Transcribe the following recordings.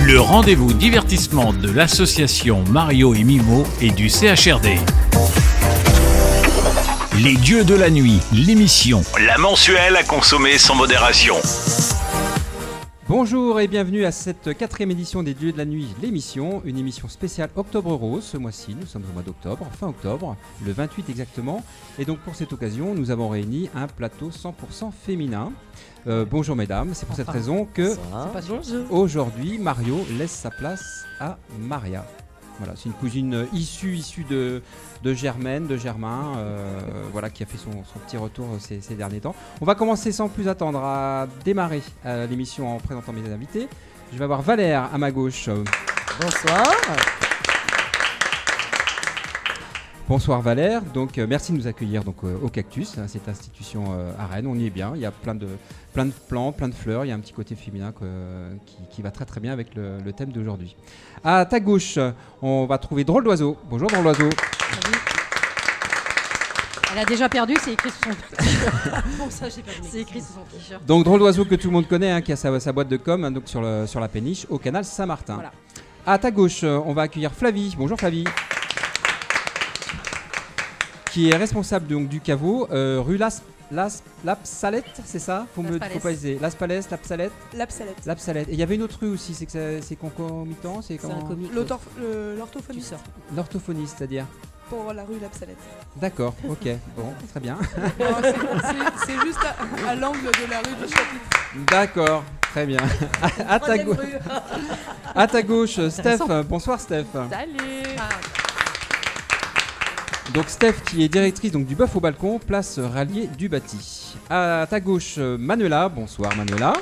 Le rendez-vous divertissement de l'association Mario et Mimo et du CHRD. Les Dieux de la Nuit, l'émission. La mensuelle à consommer sans modération. Bonjour et bienvenue à cette 4e édition des Dieux de la Nuit, l'émission, une émission spéciale Octobre Rose. Ce mois-ci, nous sommes au mois d'octobre, fin octobre, le 28 exactement. Et donc pour cette occasion, nous avons réuni un plateau 100% féminin. Bonjour mesdames, c'est pour cette raison que aujourd'hui Mario laisse sa place à Maria. Voilà, c'est une cousine issue de Germaine, de Germain, voilà, qui a fait son petit retour ces derniers temps. On va commencer sans plus attendre à démarrer l'émission en présentant mes invités. Je vais avoir Valère à ma gauche. Bonsoir. Bonsoir Valère, donc merci de nous accueillir donc, au Cactus, hein, cette institution à Rennes, on y est bien, il y a plein de plantes, plein de fleurs, il y a un petit côté féminin qui va très très bien avec le thème d'aujourd'hui. À ta gauche, on va trouver Drôle d'Oiseau. Bonjour Drôle d'Oiseau. Salut. Elle a déjà perdu, c'est écrit sur son t-shirt. Bon, ça, j'ai perdu. C'est écrit sur son t-shirt. Donc Drôle d'Oiseau que tout le monde connaît, hein, qui a sa boîte de com hein, donc sur la péniche au canal Saint-Martin. Voilà. À ta gauche, on va accueillir Flavie. Bonjour Flavie. Qui est responsable donc, du caveau, rue Lapsalette, c'est ça? Faut pas hésiter. Lapsalette. Et il y avait une autre rue aussi, c'est concomitant, c'est comment? L'orthophoniste. L'orthophoniste, c'est-à-dire? Pour la rue Lapsalette. D'accord, ok, bon, très bien. C'est juste à l'angle de la rue du chapitre. D'accord, très bien. À ta gauche, Steph. Bonsoir Steph. Salut. Donc Steph qui est directrice donc, du Bœuf au Balcon, place Rallier du Bâti. À ta gauche, Manuela. Bonsoir Manuela.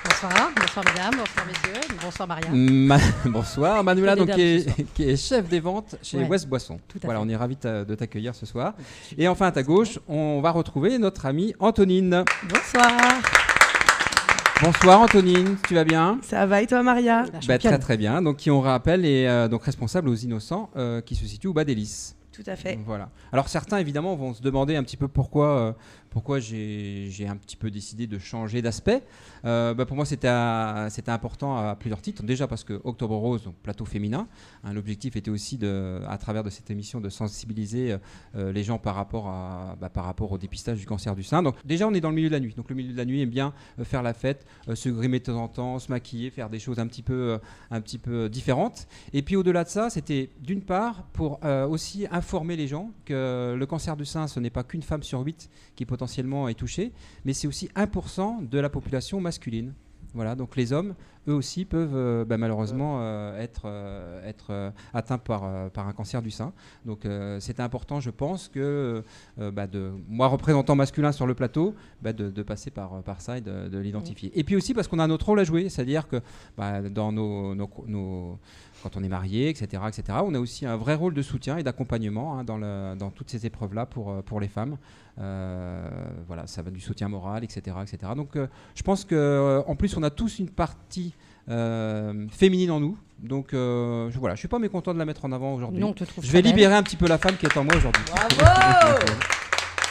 Bonsoir mesdames, bonsoir messieurs, bonsoir Maria. Bonsoir Manuela, donc, qui est chef des ventes chez West Boisson. Voilà, on est ravis de t'accueillir ce soir. Et enfin à ta gauche, on va retrouver notre amie Antonine. Bonsoir. Bonsoir Antonine, tu vas bien? Ça va et toi Maria? Très très bien, donc qui on rappelle est donc responsable aux Innocents qui se situe au Bas des Lys. Tout à fait. Voilà. Alors certains évidemment vont se demander un petit peu pourquoi j'ai un petit peu décidé de changer d'aspect. Pour moi c'était important à plusieurs titres. Déjà parce que Octobre Rose, donc plateau féminin, hein, l'objectif était aussi à travers de cette émission de sensibiliser les gens par rapport au dépistage du cancer du sein. Donc déjà on est dans le milieu de la nuit. Donc le milieu de la nuit aime bien faire la fête, se grimer de temps en temps, se maquiller, faire des choses un petit peu différentes. Et puis au-delà de ça, c'était d'une part pour aussi informer les gens que le cancer du sein, ce n'est pas qu'une femme sur 8 qui potentiellement est touchée, mais c'est aussi 1% de la population masculine. Voilà, donc les hommes, eux aussi, peuvent malheureusement être atteints par un cancer du sein. Donc c'est important, je pense, que moi, représentant masculin sur le plateau, de passer par ça et de l'identifier. Et puis aussi parce qu'on a notre rôle à jouer, c'est-à-dire que dans quand on est marié, etc., on a aussi un vrai rôle de soutien et d'accompagnement hein, dans toutes ces épreuves-là pour les femmes. Voilà, ça va du soutien moral, etc. Donc je pense qu'en plus, on a tous une partie féminine en nous. Donc je suis pas mécontent de la mettre en avant aujourd'hui. Non, te trouve je vais libérer un petit peu la femme qui est en moi aujourd'hui. Bravo.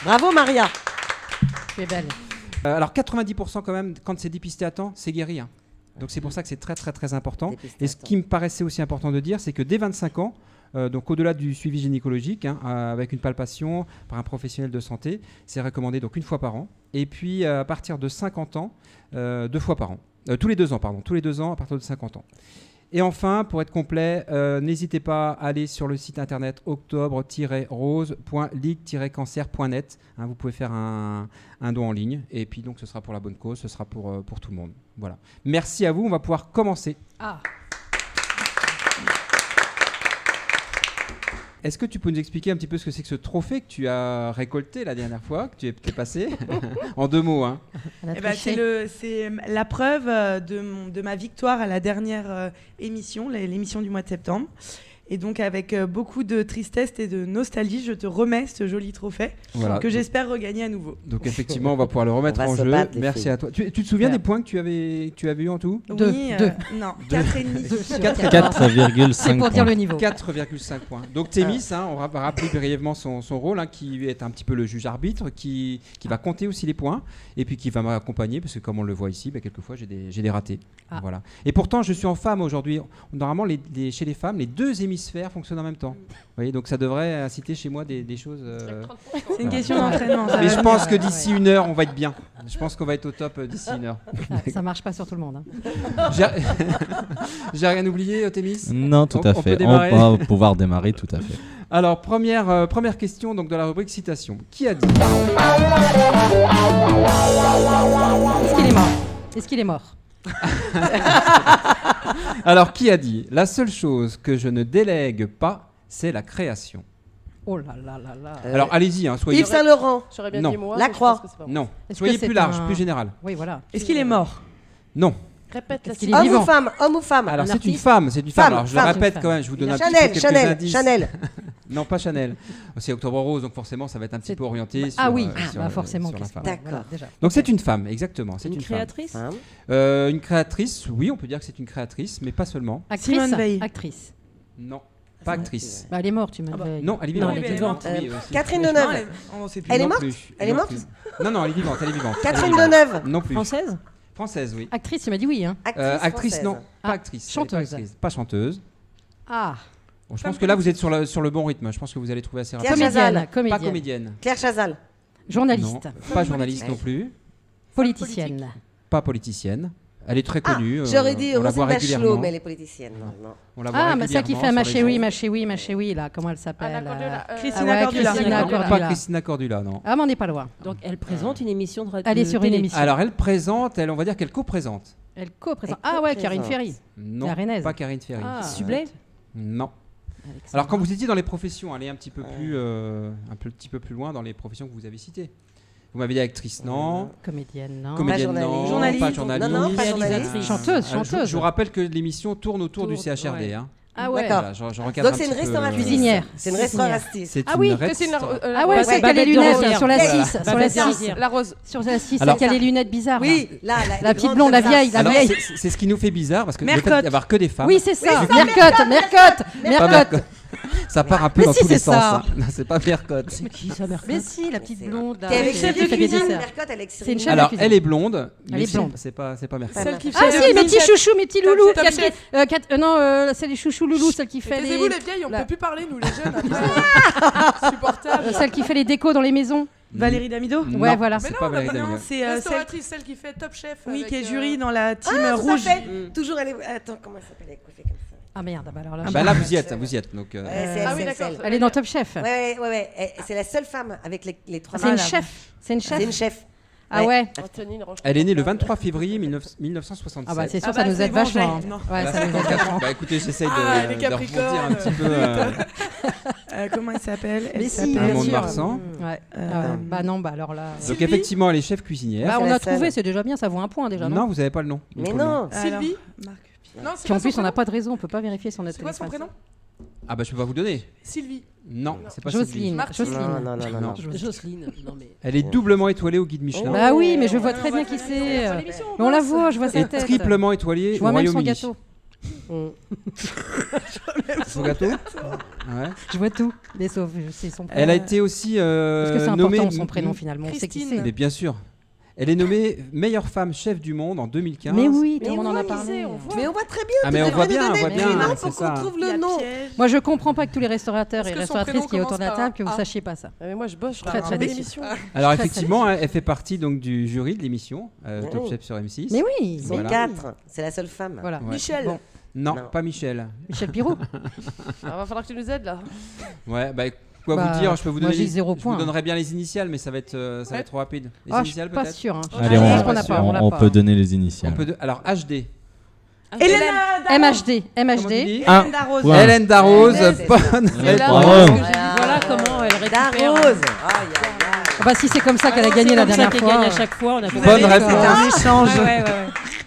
Bravo Maria. Tu es belle. Alors 90% quand même, quand c'est dépisté à temps, c'est guéri. Hein. Donc c'est pour ça que c'est très très très important. Et ce qui me paraissait aussi important de dire, c'est que dès 25 ans, donc au-delà du suivi gynécologique, hein, avec une palpation par un professionnel de santé, c'est recommandé donc une fois par an. Et puis à partir de 50 ans, 2 fois par an. Tous les 2 ans, pardon. Tous les 2 ans à partir de 50 ans. Et enfin, pour être complet, n'hésitez pas à aller sur le site internet octobre-rose.ligue-cancer.net. Hein, vous pouvez faire un don en ligne. Et puis donc ce sera pour la bonne cause, ce sera pour tout le monde. Voilà. Merci à vous, on va pouvoir commencer. Est-ce que tu peux nous expliquer un petit peu ce que c'est que ce trophée que tu as récolté la dernière fois, que tu es passé en 2 mots hein. C'est la preuve de ma victoire à la dernière émission, l'émission du mois de septembre. Et donc, avec beaucoup de tristesse et de nostalgie, je te remets ce joli trophée Voilà. que j'espère regagner à nouveau. Donc effectivement, on va pouvoir le remettre On va en se jeu. battre, les Merci filles. à toi. Tu te souviens des points que tu avais eu en tout? Deux. Oui, Deux. non, 4,5. 4,5 C'est pour dire le niveau. 4,5 points. Donc Thémis, on va rappeler brièvement son rôle, qui est un petit peu le juge-arbitre, qui va compter aussi les points, et puis qui va m'accompagner, parce que comme on le voit ici, quelquefois j'ai des ratés. Ah. Voilà. Et pourtant, je suis en femme aujourd'hui. Normalement, chez les femmes, les deux hémisphères fonctionnent en même temps. Vous voyez, donc ça devrait inciter chez moi des choses... C'est une question d'entraînement. ça Mais va je venir. pense que d'ici 1 heure, on va être bien. Je pense qu'on va être au top d'ici 1 heure. Ça marche pas sur tout le monde. Hein. J'ai rien oublié, Thémis? Non, tout On à peut fait. démarrer. On va pouvoir démarrer, tout à fait. Alors, première question donc, de la rubrique citation. Qui a dit? Est-ce qu'il est mort? Alors, qui a dit? La seule chose que je ne délègue pas, c'est la création. Oh là là là là. Alors, allez-y, soyez... Yves Saint-Laurent. J'aurais bien Non. dit moi. Lacroix. mais je pense que c'est pas moi. Non, Est-ce soyez que c'est plus large, un- plus général. Oui, voilà. Est-ce qu'il est mort? Non. Répète la Est-ce qu'il est Homme vivant? ou femme? Homme ou femme? Alors, Un c'est une artiste? femme, c'est une Femme, femme. Alors, je le femme. répète Une quand même, je vous donne un Chanel, petit peu quelques Chanel, indices. Chanel. Non, pas Chanel. C'est Octobre Rose, donc forcément, ça va être un petit peu orienté sur, Ah oui, sur, forcément. sur la qu'est-ce femme. que- D'accord. voilà, déjà. Donc, c'est une femme, exactement. C'est Une une femme. créatrice. Femme. Une créatrice, oui, on peut dire que c'est une créatrice, mais pas seulement. Actrice. Simone Veil. Actrice. Non, pas actrice. Bah, elle est morte, tu m'as dit. Non, elle est Non, vivante. elle est vivante. Oui, aussi. Catherine Non, Deneuve. on sait plus. Elle est Non morte plus. Elle est Non morte plus. Non, elle est vivante, elle est vivante. Catherine Elle est vivante. Deneuve. Non plus. Française? Française, oui. Actrice, tu m'as dit oui. Hein. Actrice, française. non. Pas Ah, actrice. chanteuse. Elle est pas chanteuse. Ah, Bon, je pense que là, vous êtes sur le bon rythme. Je pense que vous allez trouver assez Claire rapidement. Chazal. comédienne. Pas Comédienne. comédienne. Claire Chazal. Journaliste. Non. Pas journaliste non plus. Politicienne. Pas politicienne. Elle est très connue. J'aurais dit on la voit Roselyne régulièrement. Bachelot, mais elle est politicienne. Non. On la voit Ah, mais celle qui fait régulièrement ma sur les chérie, réseaux. ma chérie, ma chérie, là, comment elle s'appelle Anna Cordula. Christina ouais, Cordula. Christina Non, Cordula. pas Christina Cordula, non. Ah, mais on n'est pas loin. Donc elle présente une émission de radio. Elle est sur une émission. Alors, elle présente, on va dire qu'elle co-présente. Elle co-présente. Elle Ah ouais, Karine co-présente. Ferry. Non, La Rennaise. pas Karine Ferry. Ah. Sublet. Non. Alors, quand vous étiez dans les professions, allez un petit peu plus loin dans les professions que vous avez citées. Vous m'avez dit actrice, non. Comédienne, non. Comédienne, Pas non. journaliste. Pas journaliste. Non, pas journaliste. Réalisatrice. Chanteuse, Je chanteuse. vous rappelle que l'émission tourne autour du CHRD. ouais. Hein. Ah ouais. D'accord. Voilà, je recadre Donc un c'est une petit peu, restauratrice. Cuisinière. C'est une Cuisinière. restauratrice. C'est Ah une oui, Christine Ah ouais, Ouais, celle qui a les Babette de lunettes Rosière. sur la Voilà. 6. Sur la Babette de 6. Rosière. La rose. Sur la 6, Alors- celle qui a les lunettes bizarres. là. Oui, là, La petite blonde, la vieille, la Alors, vieille. c'est ce qui nous fait bizarre parce que le fait Mercotte. d'y avoir que des femmes. Oui, c'est ça. Oui, c'est ça, Mercotte, Mercotte, Pas Mercotte. Mercotte. Ça part un peu Mais dans si, tous les c'est sens. ça. hein. Non, c'est pas Mercotte. C'est qui ça, Mercotte? Mais si, la petite blonde. là, Qui est avec qui chef de fait des cuisine. desserts. Mercotte, elle est C'est une chef de Alors, cuisine. elle est blonde. Elle mais est blonde. C'est pas Mercotte. Celle qui Ah fait si, mes petits chouchous, mes petits loulous. Top Chef. Non, c'est les chouchous loulous, celle qui fait Taisez-vous les... les vieilles, on la- peut plus parler nous les jeunes. Insupportable. Celle qui fait les décos dans les maisons. Valérie Damido. Non, Ouais, voilà. C'est Mais pas non, Valérie non, Damido. C'est celle Restauratrice, celle qui fait Top Chef. oui, avec, qui est jury dans la team Ah, tout à rouge. fait. Toujours elle est... Attends, comment elle s'appelle? Elle est coiffée comme ça. Ah merde, bah alors là... Ah bah là, vous y êtes. Donc, Ouais, c'est Ah elle, oui, c'est d'accord. elle. Elle est dans Top Chef. Ouais. C'est la seule femme avec les trois C'est une mâles. chef. C'est une chef. C'est une chef. Ah ouais. Anthony Roche- elle est née le 23 février 1967. Ah bah c'est sûr, Ah ça bah, nous c'est aide bon, vachement. j'ai- non. Ouais, Là, ça nous aide 54 vachement. ans. Bah écoutez, j'essaye Ah, les de rebondir un Capricornes. petit peu. Comment elle s'appelle? Mais Elle si, s'appelle- bien Armand de sûr. Marsan. Ouais. Euh, Bah non, bah alors là... Donc effectivement, elle est chef cuisinière. Bah c'est on la a trouvé, seule. c'est déjà bien, ça vaut un point déjà, Non, non? vous avez pas le nom. Il Mais faut le nom. non. Sylvie. Marc. Non, c'est Puis en quoi plus, son on n'a prénom pas de raison, on peut pas vérifier sur notre C'est quoi son téléphone. prénom Ah bah je peux pas vous donner. Sylvie. Non, c'est pas Sylvie. Jocelyne. Martine. Jocelyne. Non. Jocelyne. Non mais. Elle est doublement étoilée au guide Michelin Bah oui, mais je vois Ouais, très on bien voit qui très bien, c'est. on voit l'émission, Mais on la voit, je vois sa et tête. triplement étoilée Je au vois même son Royaume-Uni. gâteau. Son gâteau Ouais. Je vois tout. Mais sauf, c'est son prénom. Elle a été aussi Parce que c'est nommée important son prénom finalement, on sait qui Christine. c'est. Mais bien sûr. Elle est nommée meilleure femme chef du monde en 2015. Mais oui, tout Mais le monde en a oui, parlé. Mais on voit très bien. Ah tu mais on devrais voit nous bien, on donner voit le bien, prénom c'est pour ça. qu'on trouve Il y le a nom. Piège. Moi, je comprends pas que tous les restaurateurs Est-ce et que son restauratrices prénom qui est autour de la commence par table, que vous un A sachiez pas ça. Ah, mais moi je bosse, je Très, fais très un déçue. émission. Alors Très, effectivement, elle fait partie donc du jury de l'émission Top Oh. Chef sur M6. Mais oui, Ils sont Voilà. 4. C'est la seule femme. voilà. Ouais. Michel. Bon. Non, Non. pas Michel. Michel Pirot. Ah, va falloir que tu nous aides là. Ouais, bah quoi Bah, vous dire, je peux vous moi, donner j'ai 0 je point. vous donnerai bien les initiales mais ça va être trop rapide. Les Ah, je suis initiales pas peut-être sûre. hein. Allez, Je on, pense qu'on n'a pas, on l'a on pas, peut hein. donner les initiales. Alors HD. Hélène MHD. Comment tu MHD. dis Un. Darroze. Ouais. Hélène Darroze, Hélène, bonne Et là, réponse. Bravo. parce que j'ai dit, voilà comment elle récupère. Darroze. Aïe, aïe, aïe. Ah bah si c'est comme ça qu'elle a C'est gagné la comme ça dernière qu'elle fois. gagne à chaque fois. On a Bonne compris. réponse. C'était un échange. Ouais.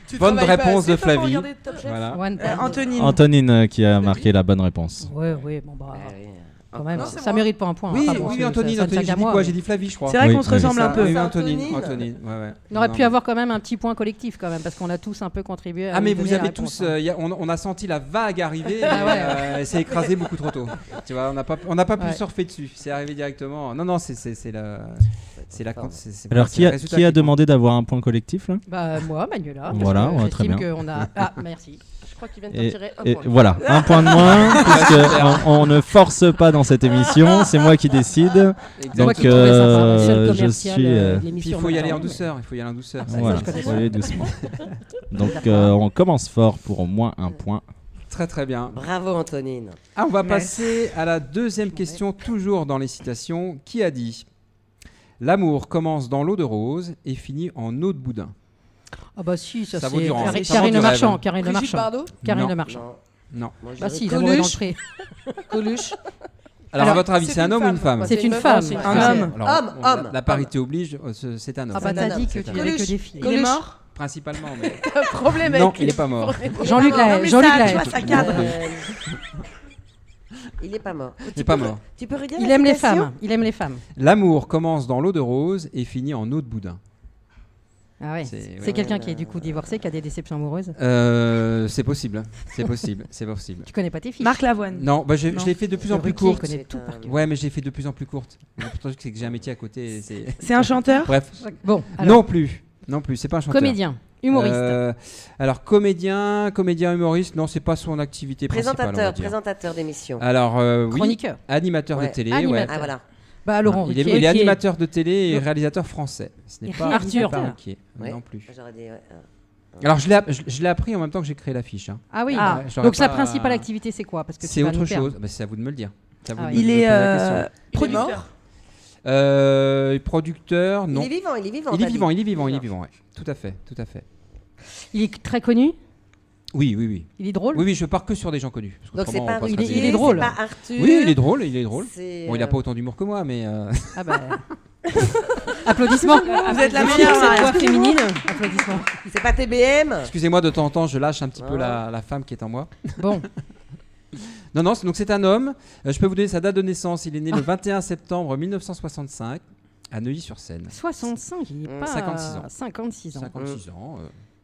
Tu Bonne travailles pas réponse assez, de toi, pour Flavie. regarder Top Chef Voilà. One point. Anthony. Antonine qui a marqué la bonne réponse. Ouais, ouais, bon bah. Ah oui. Quand même, Non, c'est ça moi. mérite pas un point. Oui, Enfin, bon, oui, ça- Antonine, ça ne Antonine, tient j'ai qu'à dit moi, quoi mais- J'ai dit Flavie, je crois. C'est vrai Oui, qu'on se oui. ressemble un peu. Oui, C'est Antonine, Antonine. Antonine, ouais. On aurait Non, pu mais- avoir quand même un petit point collectif quand même, parce qu'on a tous un peu contribué à. Ah mais lui vous donner la avez réponse, tous, hein. on a senti la vague arriver, Ah ouais. et c'est écrasé beaucoup trop tôt. Tu vois, on n'a pas pu Ouais. surfer dessus. C'est arrivé directement. Non, c'est la, Alors, c'est le résultat qui a compte. demandé d'avoir un point collectif là Bah moi, Manuela. Voilà, parce que ouais, très j'estime bien. qu'on a. Ah, merci. Je crois qu'il vient de t'en Et, tirer un et point. voilà, un point de moins, puisque on ne force pas dans cette émission, c'est moi qui décide. C'est moi Donc, qui trouvais ça sympa. Le seul je commercial suis. de Puis l'émission. il faut y aller en maintenant. douceur. Il faut y aller en douceur. ça, Voilà, je connais faut pas. aller doucement. Donc, D'accord. on commence fort pour au moins un point. Très très bien. Bravo Antonine. Ah, on va Merci. passer à la deuxième question, toujours dans les citations. Qui a dit l'amour commence dans l'eau de rose et finit en eau de boudin? Ah bah si, ça, Ça vaut c'est du rang. Karine Ça vaut du Marchand. rêve. Karine Le Brigitte Marchand. Bardot. Karine Non. Le Marchand. Non. Moi, je Bah dirais si, Coluche. l'amour est d'entrée. Coluche. Alors, à Alors, votre avis, c'est un homme ou une femme? C'est une femme. c'est une Un femme. homme. Alors, Homme, la- homme, La parité oblige, c'est un homme. Ah bah C'est t'as un dit homme, que c'est tu un n'avais que homme. des filles. Il est mort. Principalement, mais Un problème non, avec il est pas mort. Jean-Luc Non, Lahaye. mais Jean-Luc ça, tu Lahaye. vois, ça cadre. Il est pas mort. Il est pas mort. Tu peux redire Il la aime les citation femmes. Il aime les femmes. L'amour commence dans l'eau de rose et finit en eau de boudin. Ah ouais. C'est- C'est ouais. quelqu'un qui est du coup divorcé, qui a des déceptions amoureuses. C'est possible, c'est possible, c'est possible. Tu connais pas tes filles. Marc Lavoine. Non, bah, je Non. l'ai fait de plus Le en plus Ruquier courte. connaît tout par cœur. Ouais, mais je l'ai fait de plus en plus courte. Le truc, c'est que j'ai un métier à côté. C'est un chanteur. Bref, Bon, alors, non plus, c'est pas un chanteur. comédien, humoriste. Alors comédien, humoriste, non, c'est pas son activité principale. On va dire. Présentateur d'émission. Alors oui, Chroniqueur. animateur Ouais. de télé. Animateur. Ouais. Ah voilà. Bah Laurent Il est Ruquier. animateur de télé et réalisateur français. Ce n'est Et pas Arthur. pas Ruquier, Ouais. non plus. J'aurais dit. Ouais. Alors je l'ai appris en même temps que j'ai créé l'affiche. Hein. Ah oui. Ah. J'aurais Donc sa pas- principale activité c'est quoi? Parce que C'est tu vas autre nous perdre. chose. Bah, c'est à vous de me le dire. C'est à vous Ah de oui. me Il poser est la question. producteur. Producteur, non. Il est vivant, il est vivant. Il est t'as vivant, dit. il est vivant, il est vivant, ouais. Tout à fait, tout à fait. Il est très connu. Oui, oui, oui. Il est drôle. Oui, oui, je pars que sur des gens connus. parce Donc c'est qu'autrement, pas on passera Ruquier, des- il est drôle. c'est pas Arthur. Oui, il est drôle, il est drôle. C'est, Bon, il a pas autant d'humour que moi, mais Ah bah. Applaudissements. Vous êtes la Merci meilleure. pour cette Maria. voix féminine. Applaudissements. C'est pas TBM. excusez-moi de temps en temps, je lâche un petit peu Ah. la femme qui est en moi. Bon. Non, donc c'est un homme. Je peux vous donner sa date de naissance. Il est né le 21 septembre 1965 à Neuilly-sur-Seine. 65, il est pas 56 ans. 56 ans. 56 ans.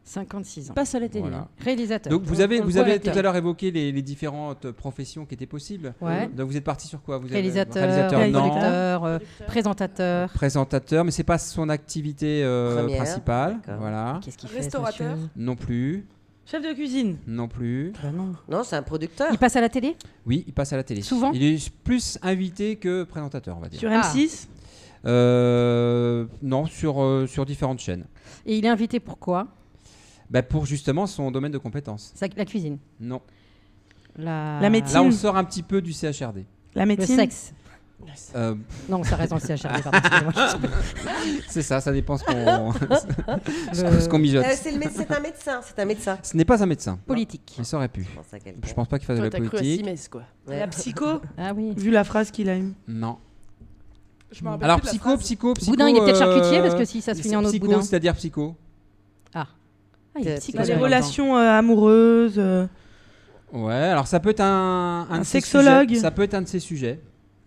56 ans. Passe à la télé. Voilà. Réalisateur. Donc vous avez on le voit à la tout télé. à l'heure évoqué les différentes professions qui étaient possibles. Ouais. Donc vous êtes parti sur quoi? Vous avez- Réalisateur, non. producteur, présentateur. Présentateur, mais c'est pas son activité Première. principale. D'accord. Voilà. Qu'est-ce qu'il fait ce Restaurateur. monsieur Non plus. Chef de cuisine. Non plus. Bah non. Non, c'est un producteur. Il passe à la télé? Oui, il passe à la télé. Souvent? Il est plus invité que présentateur, on va dire. Sur Ah. M6. Non, sur différentes chaînes. Et il est invité pour quoi? Bah, pour justement son domaine de compétences. La cuisine. Non. La médecine. Là, on sort un petit peu du CHRD. La Le médecine. sexe. Euh, Non, ça reste dans le CHRD, pardon, excusez-moi. c'est ça dépend ce qu'on Le- ce qu'on mijote. C'est un médecin. C'est un médecin. Ce n'est pas un médecin. Politique. Mais ça aurait pu. Je pense à quelqu'un. Je pense pas qu'il fasse de Toi, la t'as cru à politique. Simès, quoi. Ouais. La psycho. Ah oui. Vu la phrase qu'il a eue. Non. Je me rappelle Alors plus de la phrase. psycho. Boudin, il est peut-être charcutier parce que si ça se finit en eau de psycho, boudin. c'est-à-dire psycho. Ah, il est Les psycho. Les Ouais. relations amoureuses. Ouais, alors ça peut être un Un de ses sexologue. sujets. Ça peut être un de ses sujets,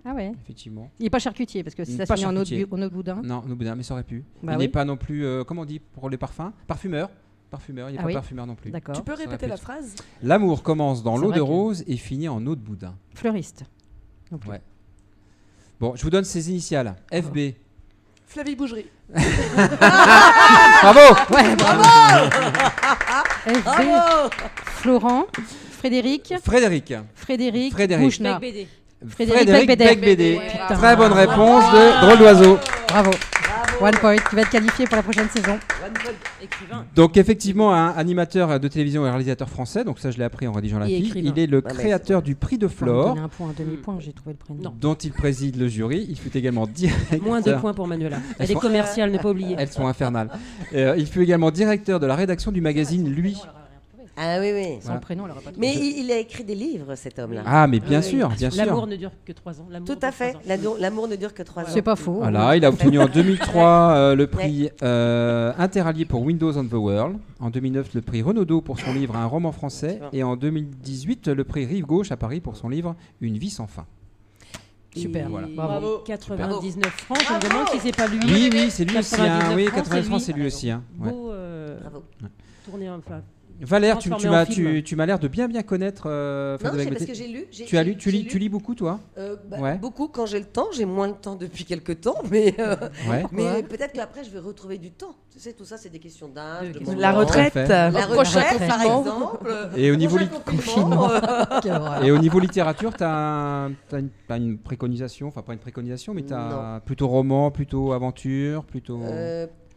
Ah ouais. effectivement. Il est pas charcutier parce que si ça se Pas finit en eau charcutier. de boudin. Non, nous boudin, mais ça aurait pu. Bah il oui. n'est pas non plus, comment on dit pour les parfums? Parfumeur. Il n'est Ah pas oui. parfumeur non plus. D'accord. Tu peux Ça aurait répéter pu la être. phrase? L'amour commence dans C'est l'eau vrai de que- rose et finit en eau de boudin. Fleuriste. Non plus. Ouais. Bon, je vous donne ses initiales. FB. Flavie Bougerie. Bravo. Ouais, bravo. FB. Bravo. Florent. Frédéric. Frédéric. Frédéric. Frédéric. Bouchnard. BD. Frédéric Becbédé. Becbédé. Ouais, Putain. Très bonne réponse de Drôle d'oiseau. Bravo. One point qui va être qualifié pour la prochaine saison. Écrivain. Donc effectivement, un animateur de télévision et réalisateur français, donc ça je l'ai appris en rédigeant la Et fille. écrivain. Il est le Ah, mais créateur du prix de Faut me Flore, donner un point, un demi-point, j'ai trouvé le prénom. Non. dont il préside le jury. Il fut également directeur. Moins 2 points pour Manuela. Elle est sont- commerciale, ne pas oublier. Elles sont infernales. Il fut également directeur de la rédaction du magazine Lui. Ah oui, oui. Son prénom, elle n'aura pas Mais il a écrit des livres, cet homme-là. Ah, mais bien sûr, bien sûr. L'amour ne dure que 3 ans. Tout à fait. L'amour ne dure que 3 ans. C'est pas faux. Voilà, il a obtenu en 2003 le prix Interallié pour Windows on the World. En 2009, le prix Renaudot pour son livre Un roman français. Et en 2018, le prix Rive Gauche à Paris pour son livre Une vie sans fin. Super, Voilà. bravo. 99 francs, je me demande si c'est pas lui. Oui, oui, c'est lui aussi. 99 Oui, francs, 80 francs, c'est c'est lui aussi. Ouais. Beau Bravo. tourné, enfin. Valère, tu Transformé en m'as film. l'air de bien connaître. Non, c'est parce que j'ai lu. Tu lis beaucoup, toi? Ouais. Beaucoup quand j'ai le temps. J'ai moins le temps depuis quelques temps, mais Ouais. mais peut-être qu'après je vais retrouver du temps. Tu sais, tout ça, c'est des questions d'âge, de La moment. retraite. Tout à fait. La retraite, par exemple. Et au niveau, Confinement. Et au niveau littérature, t'as une préconisation, enfin pas une préconisation, mais t'as plutôt roman, plutôt aventure, plutôt.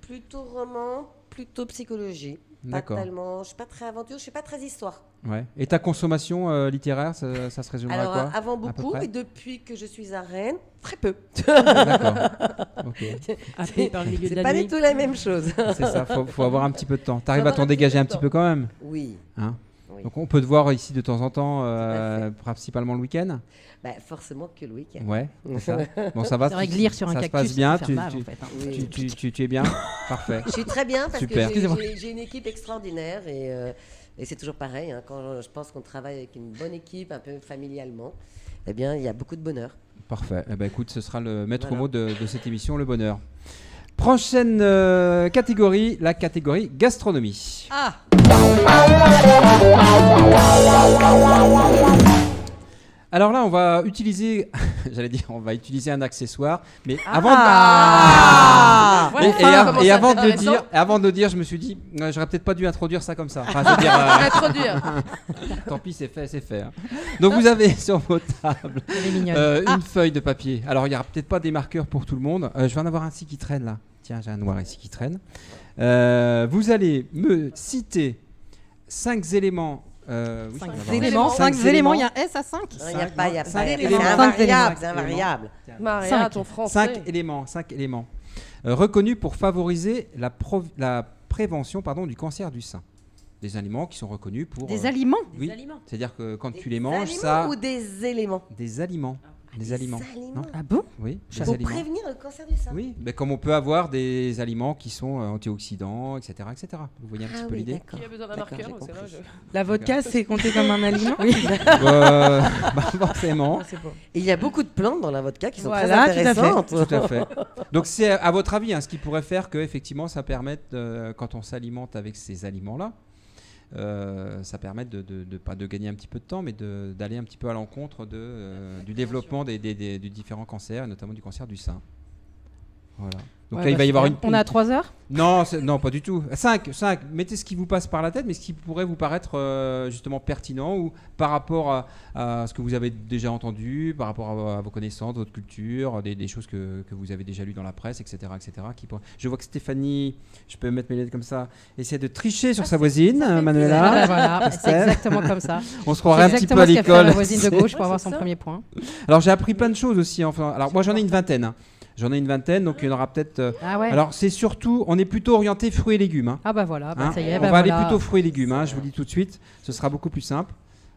Plutôt roman, plutôt psychologie. Pas D'accord. tellement. Je suis pas très aventure, je suis pas très histoire. Ouais. Et ta consommation littéraire, ça se résumerait à Alors quoi? avant à peu beaucoup près et depuis que je suis à Rennes, très peu. D'accord. Ok. Happé par le milieu de C'est la pas nuit. du tout la même chose. C'est ça. Faut avoir un petit peu de temps. T'arrives Faut à avoir t'en un petit dégager peu un de petit temps. peu quand même. Oui. Hein. Oui. Donc on peut te voir ici de temps en temps, à fait. principalement le week-end. Bah, forcément que le week-end. Ouais. C'est ça. Bon, ça va. C'est vrai que lire sur un ça se cactus, passe bien. ça peut faire mal, en fait, hein. Oui. Tu es bien. Parfait. Je suis très bien parce Super. que j'ai une équipe extraordinaire et c'est toujours pareil. Hein, quand je pense qu'on travaille avec une bonne équipe, un peu familialement, eh bien, il y a beaucoup de bonheur. Parfait. Eh ben, écoute, ce sera le maître Voilà. mot de cette émission, le bonheur. Prochaine catégorie, la catégorie gastronomie. Ah, Alors là, on va utiliser, on va utiliser un accessoire, mais avant Ouais, et enfin, comment ça, avant de intéressant. dire, je me suis dit, j'aurais peut-être pas dû introduire ça comme ça. Enfin, je veux dire, Introduire. tant pis, c'est fait. Hein. Donc vous avez sur vos tables elle est mignonne. une feuille de papier. Alors il y aura peut-être pas des marqueurs pour tout le monde. Je vais en avoir un ici qui traîne là. Tiens, j'ai un noir ici qui traîne. Vous allez me citer 5 éléments. Oui, Cinq on va voir. éléments, Cinq 5 éléments, il y a un S à 5. Il n'y a pas, il y a pas. Cinq C'est éléments. invariable, c'est Cinq invariable. Maria, Cinq. ton français. 5 éléments. Reconnus pour favoriser la prévention du cancer du sein. Des aliments qui sont reconnus pour. Des aliments. Oui. Des aliments. C'est-à-dire que quand tu les Des manges, aliments ça. ou des éléments. Des aliments. Des aliments. Non. Ah bon? Oui. Des Pour aliments. prévenir le cancer du sein. Oui, mais comme on peut avoir des aliments qui sont antioxydants, etc., etc. Vous voyez un petit peu l'idée. d'accord. Qui a besoin d'un D'accord, marqueur j'ai parce que là, compris. La vodka, c'est compté comme un aliment. Forcément. Et il y a beaucoup de plantes dans la vodka qui sont Voilà, très tout à fait. intéressantes. Tout à fait. Donc c'est à votre avis ce qui pourrait faire que effectivement ça permette quand on s'alimente avec ces aliments-là, ça permet de pas de gagner un petit peu de temps, mais d'aller un petit peu à l'encontre du développement des différents cancers, et notamment du cancer du sein. Voilà. Donc Ouais, là il va y avoir une. On a 3 heures. Non, non, pas du tout. 5. Mettez ce qui vous passe par la tête, mais ce qui pourrait vous paraître justement pertinent ou par rapport à ce que vous avez déjà entendu, par rapport à vos connaissances, votre culture, des choses que vous avez déjà lues dans la presse, etc. Je vois que Stéphanie, je peux mettre mes lunettes comme ça, essaie de tricher sur sa voisine, Manuela. Voilà, c'est Estelle. exactement comme ça. On se croirait un petit peu à exactement ce qu'a fait l'école. la voisine de gauche pour avoir son premier point. Alors j'ai appris plein de choses aussi. Enfin, alors moi j'en ai une vingtaine. Hein. Donc il y en aura peut-être. Ah ouais. Alors c'est surtout, on est plutôt orienté fruits et légumes. Hein. Ah bah voilà, Hein, ça y est. on bah va aller voilà. plutôt fruits et légumes, hein, je vous le dis tout de suite, ce sera beaucoup plus simple.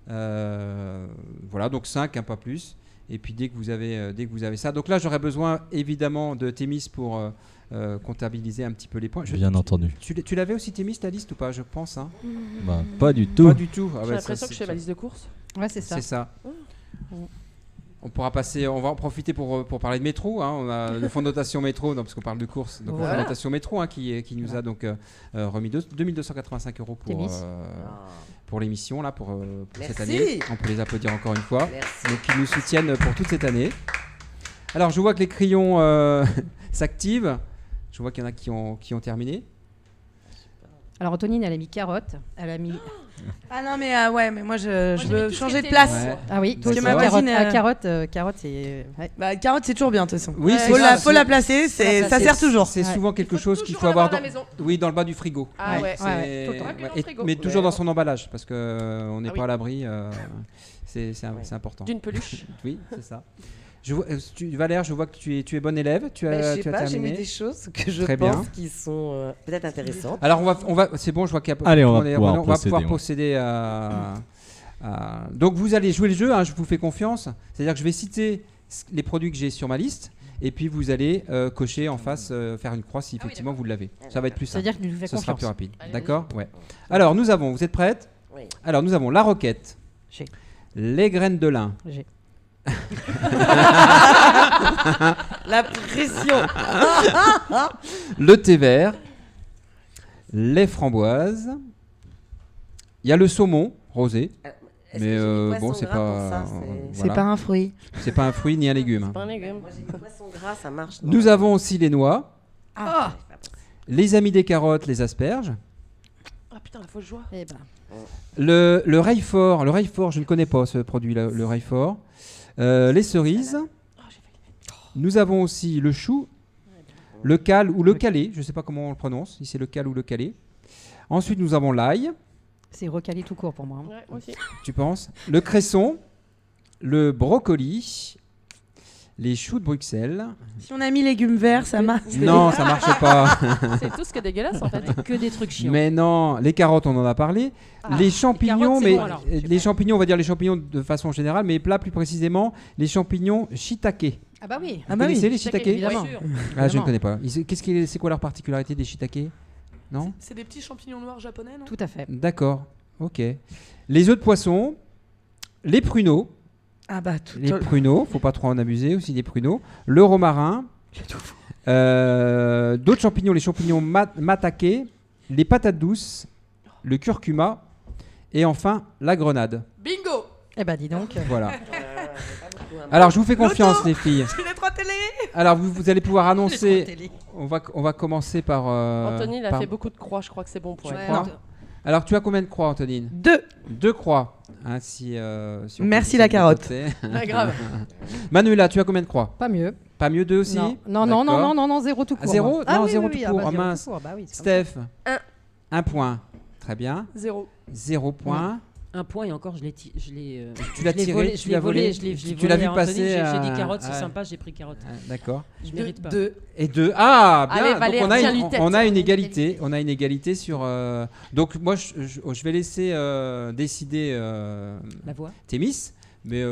Voilà, donc 5, pas plus. Et puis dès que vous avez ça, donc là j'aurais besoin évidemment de Thémis pour comptabiliser un petit peu les points. Bien entendu. Tu l'avais aussi Thémis ta liste ou pas, je pense hein. Bah, pas du tout. Pas du tout. Ah J'ai ouais, l'impression ça, que je fais ma liste de courses. Ouais, c'est ça. c'est ça. On pourra passer, on va en profiter pour parler de métro. Hein. On a le fonds de notation métro, parce qu'on parle de course. Donc le fonds de notation métro qui nous a donc remis 2285 € pour l'émission là pour cette Merci. année. On peut les applaudir encore une fois. Merci. Donc ils nous soutiennent pour toute cette année. Alors je vois que les crayons s'activent. Je vois qu'il y en a qui ont terminé. Alors Antonine, elle a mis carotte. Elle a mis. Ah non, mais ouais, mais moi je j'ai veux mis tout ce changer qui de était place. Ouais. Ah oui, Parce que ma carotte. voisine, Ah, carotte, c'est. Ouais. Bah, carotte, c'est toujours bien, de toute façon. Oui, c'est Faut ça, faut la placer, ça sert toujours. C'est souvent quelque chose qu'il toujours faut avoir à la maison. dans le bas du frigo. Ah ouais. C'est- Tout le temps. Dans le frigo. mais toujours dans son emballage parce que on n'est Ah pas oui. à l'abri. C'est important. D'une peluche. Oui, c'est ça. Valère, je vois que tu es bonne élève. Tu Ben, as, je sais tu as pas, j'ai terminé. mis des choses que je Très pense bien. qui sont peut-être intéressantes. Alors c'est bon, je vois qu'il y a. Allez, on va est- pouvoir pouvoir procéder, procéder Donc vous allez jouer le jeu, hein, je vous fais confiance. C'est-à-dire que je vais citer les produits que j'ai sur ma liste, et puis vous allez cocher en face, faire une croix si effectivement vous l'avez. Ça va être plus simple. C'est-à-dire que tu nous fais Ce sera confiance. plus rapide. D'accord. Ouais. Alors vous êtes prêtes? Oui. Alors nous avons la roquette, J'ai. les graines de lin, J'ai. La pression. le thé vert, les framboises. Il y a le saumon rosé, Est-ce mais que j'ai du poisson bon, c'est gras pour pas. ça, C'est voilà. pas un fruit. C'est pas un fruit ni un légume. Pas un légume. Moi, j'ai du poisson gras, ça marche. Nous avons aussi les noix, Ah. les amis des carottes, les asperges. Ah putain, la fausse joie. Eh ben, Le Raifort, je ne connais pas ce produit, le Raifort. Les cerises. Nous avons aussi le chou, le cal ou le calé, je ne sais pas comment on le prononce, si c'est le cal ou le calé. Ensuite, nous avons l'ail, c'est recalé tout court pour moi. hein. Ouais, moi aussi. tu penses? Le cresson, le brocoli, les choux de Bruxelles. Si on a mis légumes verts, ça marche. Non, ça marche pas. C'est tout ce qui est dégueulasse en fait. Que des trucs chiants. Mais non, les carottes, on en a parlé. Ah, Les champignons, carottes, c'est mais bon, alors. les champignons, on va dire les champignons de façon générale, mais là plus précisément, les champignons shiitake. Ah bah oui. Vous connaissez les Shiitake, shiitake? évidemment. Ah, je ne Évidemment. connais pas. C'est quoi leur particularité des shiitake? Non? C'est des petits champignons noirs japonais, non? Tout à fait. D'accord. Ok. Les œufs de poisson, les pruneaux, Ah bah tout. faut pas trop en abuser aussi des pruneaux, le romarin, d'autres champignons, les champignons matake, les patates douces, le curcuma et enfin la grenade. Bingo. Eh ben dis donc. Voilà. Alors je vous fais confiance les filles. J'ai les 3 télé. Alors vous allez pouvoir annoncer. On va commencer par. Anthony, il a par- fait beaucoup de croix, je crois que c'est bon pour Ouais, elle. croix. non. Alors tu as combien de croix, Antonine? 2. 2 croix. Hein, si on Merci peut la essayer de carotte. noter. Ah, grave. Manuela, tu as combien de croix? Pas mieux. Pas mieux 2 aussi? Non, non, non, D'accord. non, non, non, zéro tout Ah, court. zéro? moi. Ah Non, oui, zéro oui, tout oui, court. ah bah, Ah, zéro mince. tout court, bah oui, c'est comme Steph? Un. 1 point. Très bien. 0. 0 point. Un point et encore, je l'ai Tu l'as tiré, volé, tu je l'as l'ai volé, volé, je l'ai tu l'as volé vu à Anthony, passer J'ai à- dit carotte, c'est ouais. sympa, j'ai pris carotte. D'accord. Je mérite pas. 2. Et 2. Ah, bien. Allez, Donc, Valère, on a tiens-lui une, tête. on a une égalité. On a une égalité sur. Donc moi, je vais laisser décider La voix. Thémis. Mais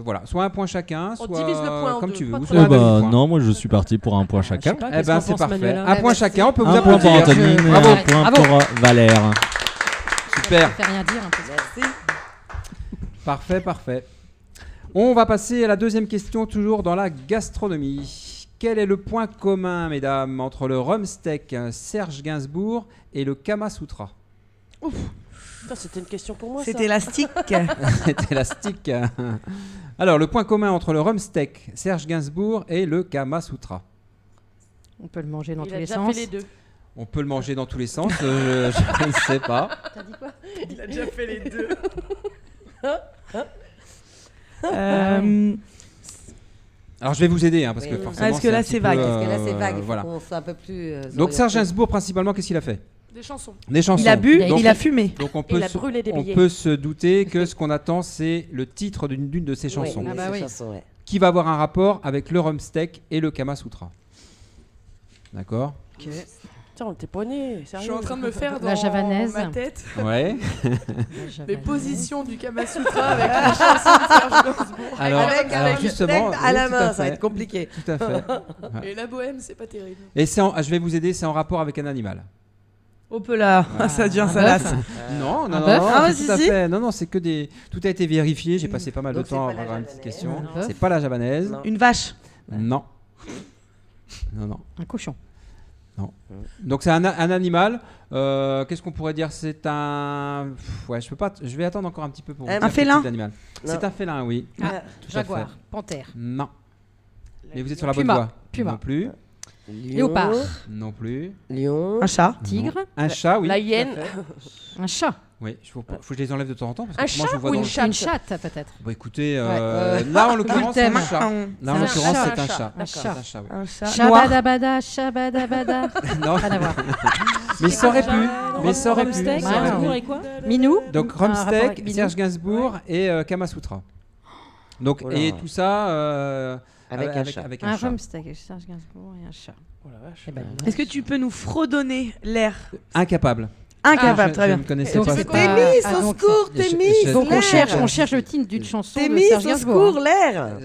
voilà, soit un point chacun, soit divise le point en comme deux, tu veux. pas ou trop. soit Eh un demi-point. non, moi je suis parti pour un point Je sais chacun. pas, Eh qu'est-ce ben qu'en c'est pense parfait. Manuela Un point chacun, on peut vous Un point applaudir. pour Anthony et Bravo. un point pour Valère. Super. Ça fait rien dire un peu. Merci. Parfait, parfait. On va passer à la deuxième question, toujours dans la gastronomie. Quel est le point commun, mesdames, entre le rumsteak Serge Gainsbourg et le Kama Sutra? Putain, c'était une question pour moi. C'est ça. élastique. C'est élastique. Alors, le point commun entre le rumsteak Serge Gainsbourg et le Kama Sutra. On peut le manger dans Il tous a les déjà sens. fait les deux. On peut le manger dans tous les sens, je ne sais pas. T'as dit quoi? Il a déjà fait les deux. Alors, je vais vous aider, hein, parce que Oui. forcément. Parce que là, un c'est petit vague. peu, Parce que là, c'est vague. Il faut voilà. qu'on soit un peu plus. Donc, Serge orienté. Gainsbourg, principalement, qu'est-ce qu'il a fait? Des chansons. Des chansons. Il a bu, Donc- il a fumé. Donc, on Et peut, il a brûlé des billets. on peut se douter que ce qu'on attend, c'est le titre d'une de ses Oui, chansons. Ah bah ces oui. chansons, ouais. Qui va avoir un rapport avec le rumsteak et le Kama Sutra. D'accord? Tiens, on était pas nés, Je sérieux. suis en train de me faire dans La javanaise. ma tête Ouais. les positions du Kama Sutra avec les chansons de Serge Gainsbourg. Alors, Avec alors le justement, steak à la oui, tout main, à ça va fait. être compliqué. Tout à fait. Et la bohème, c'est pas terrible. Et je vais vous aider, c'est en rapport avec un animal. Hop là, ça devient Un salace. bœuf. Non, non, Un non, bœuf non, Ah, c'est si, tout à si. fait. Non, non, c'est que des. Tout a été vérifié. J'ai passé pas mal de Donc, c'est temps à pas la avoir une petite javanaise. question. Un bœuf. C'est pas la javanaise. Non. Une vache. Non. Non, non. Un cochon. Donc c'est un animal. Qu'est-ce qu'on pourrait dire? C'est un. Ouais, je peux pas. Je vais attendre encore un petit peu pour. vous Un dire quel félin type d'animal. Non. C'est un félin, oui. Ah, Tout à jaguar, fait. panthère, Non. Mais vous êtes sur la bonne Puma. voie. Puma. Non plus. léopard, Non plus. Lion. Un chat. tigre, Un chat, oui. La tout à hyène. fait. un chat, Oui, faut que je les enlève de temps en temps parce que Un autrement, je chat vous vois ou dans une le- chatte une chatte peut-être. Bon, écoutez, Ouais. là en l'occurrence, c'est un thème. chat. Là en C'est un l'occurrence, chat. c'est un chat. Un C'est chat. un chat, oui. Un chat. Noir. Shabadabada, shabadabada. Non, Rien à voir. mais ça aurait pu. Mais ça aurait pu. Rumsteak, ça aurait pu. Gainsbourg et quoi? Minou. Donc Un rapport avec Rumsteak, Minou. Serge Gainsbourg et Kama Sutra. Donc Oh là. et tout ça Avec un chat. Avec Un chat. rumsteak, Serge Gainsbourg et un chat. Oh la vache. Eh ben, Est-ce que tu peux nous fredonner l'air? Incapable. Incapable, Je très bien. ne connaissais Donc pas. c'est ce- pas- Témis, ah, au donc secours, c'est- Témis. Donc l'air. on cherche le titre d'une chanson de Témis, Serge au Gainsbourg. secours, l'air.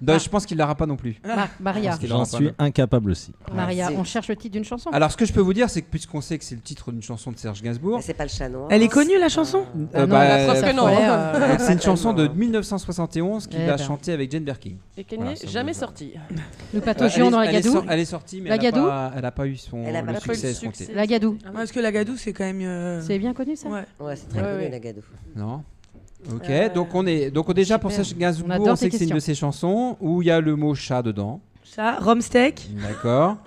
Non, je pense qu'il l'aura pas non plus. Maria, Parce qu'il J'en aura pas suis non- incapable aussi. Maria, c'est- on cherche le titre d'une chanson. Alors, ce que je peux vous dire, c'est que puisqu'on sait que c'est le titre d'une chanson de Serge Gainsbourg, Mais c'est pas le chat noir. Elle est connue la chanson? Ah non, bah, la phrase que non. affolée, donc, c'est une pas chanson de tellement. 1971 qu'il Eh a ben. chantée avec Jane Birkin. Et qui Voilà, n'est ça jamais vous- sorti. Nous pataugions dans la Gadou. Elle est sortie, mais La elle Gadou n'a pas eu son Elle a le pas eu le succès succès. escompté. La Gadou. Parce que la Gadou, c'est quand même. C'est bien connu ça. Ouais. Ouais, c'est très Ouais, connu, ouais. la Gadou. Non. Ok, donc déjà pour Super. Serge On Gainsbourg, adore on ces sait que c'est une de questions. ses chansons où il y a le mot chat dedans. Ça, rumsteak. D'accord.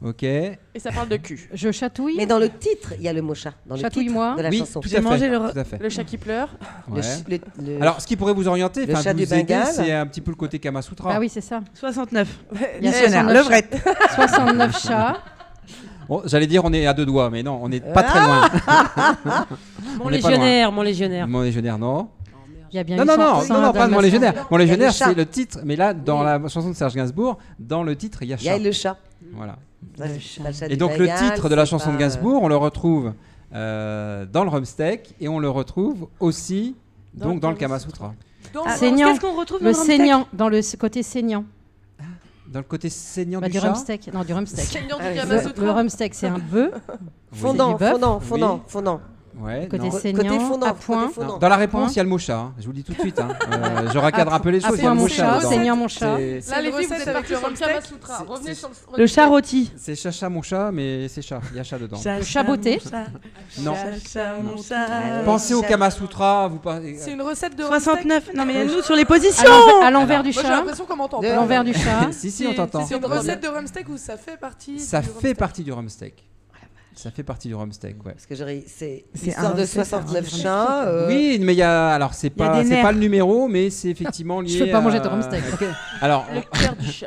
Ok. Et ça parle de cul. Je chatouille. Mais dans le titre, il y a le mot chat. Dans le Chatouille-moi. titre de la Oui, chanson. tout J'ai à mangé fait. le- Tout à fait. Le chat qui pleure. Ouais. Le- Alors, ce qui pourrait vous orienter, Le enfin chat vous du aider, Bengale. c'est un petit peu le côté Kama Sutra. Ah oui, c'est ça. 69. Il y a Missionnaire, 69 levrette. 69 chats. Bon, j'allais dire on est à 2 doigts, mais non, on n'est pas très loin. Mon On n'est pas légionnaire, mon légionnaire. Mon légionnaire, non. Il y a bien Non, eu non, non, 100 non, non, pas de mon légionnaire. Mon Il y a légionnaire, le chat. c'est le titre, mais là, dans la chanson de Serge Gainsbourg, dans le titre, il y a Il y a chat. le chat. Voilà. Ça, c'est pas le chat Et du donc le Bengale, titre de la c'est chanson de pas, Gainsbourg, on le retrouve dans le rumsteak et on le retrouve aussi donc dans le Kama Sutra. Donc, Ah, Saignant. Qu'est-ce qu'on retrouve dans Le rumsteak? saignant, dans le côté saignant. Dans le côté saignant Bah, du du chat. rumsteak. Non, du rumsteak. Seigneur Ah du oui, Kama Le Sutra. rumsteak, c'est un bœuf. Fondant, du bœuf. fondant, Oui. fondant, fondant. Ouais, Côté non. saignant, Côté fondant, à côté point. fondant. Non, dans la réponse, Point. il y a le mot chat. hein. Je vous le dis tout de suite. Hein. Je recadre un peu les À choses. Il y a point le mon mot chat. chat, dedans. saignant mon chat. C'est- Là, les filles, vous recette êtes avec partis le sur le Kama rumsteak. Sutra. Revenez sur Le chat rôti. C'est chacha mon chat, mais c'est chat. Il y a chat dedans. Chat, chat beauté. mon chat. Non. Chat, mon chat. Pensez au Chat. Kama Sutra. Vous parlez. C'est une recette de rumsteak. 69. Non, mais nous sur les positions. À l'envers du Moi, j'ai chat. l'impression qu'on m'entend De- pas. L'envers du chat. Si, on t'entend. C'est une recette de rumsteak où ça fait partie. Ça du fait rumsteak. partie du rumsteak. Ça fait partie du rumsteak, ouais. Parce que c'est C'est l'histoire un de rumsteak, 69 un chats. Oui, mais il y a. Alors, c'est Il y a pas, des c'est nerfs. pas le numéro, mais c'est effectivement lié. Je peux pas manger de à- rumsteak. Alors, Le cœur du chat.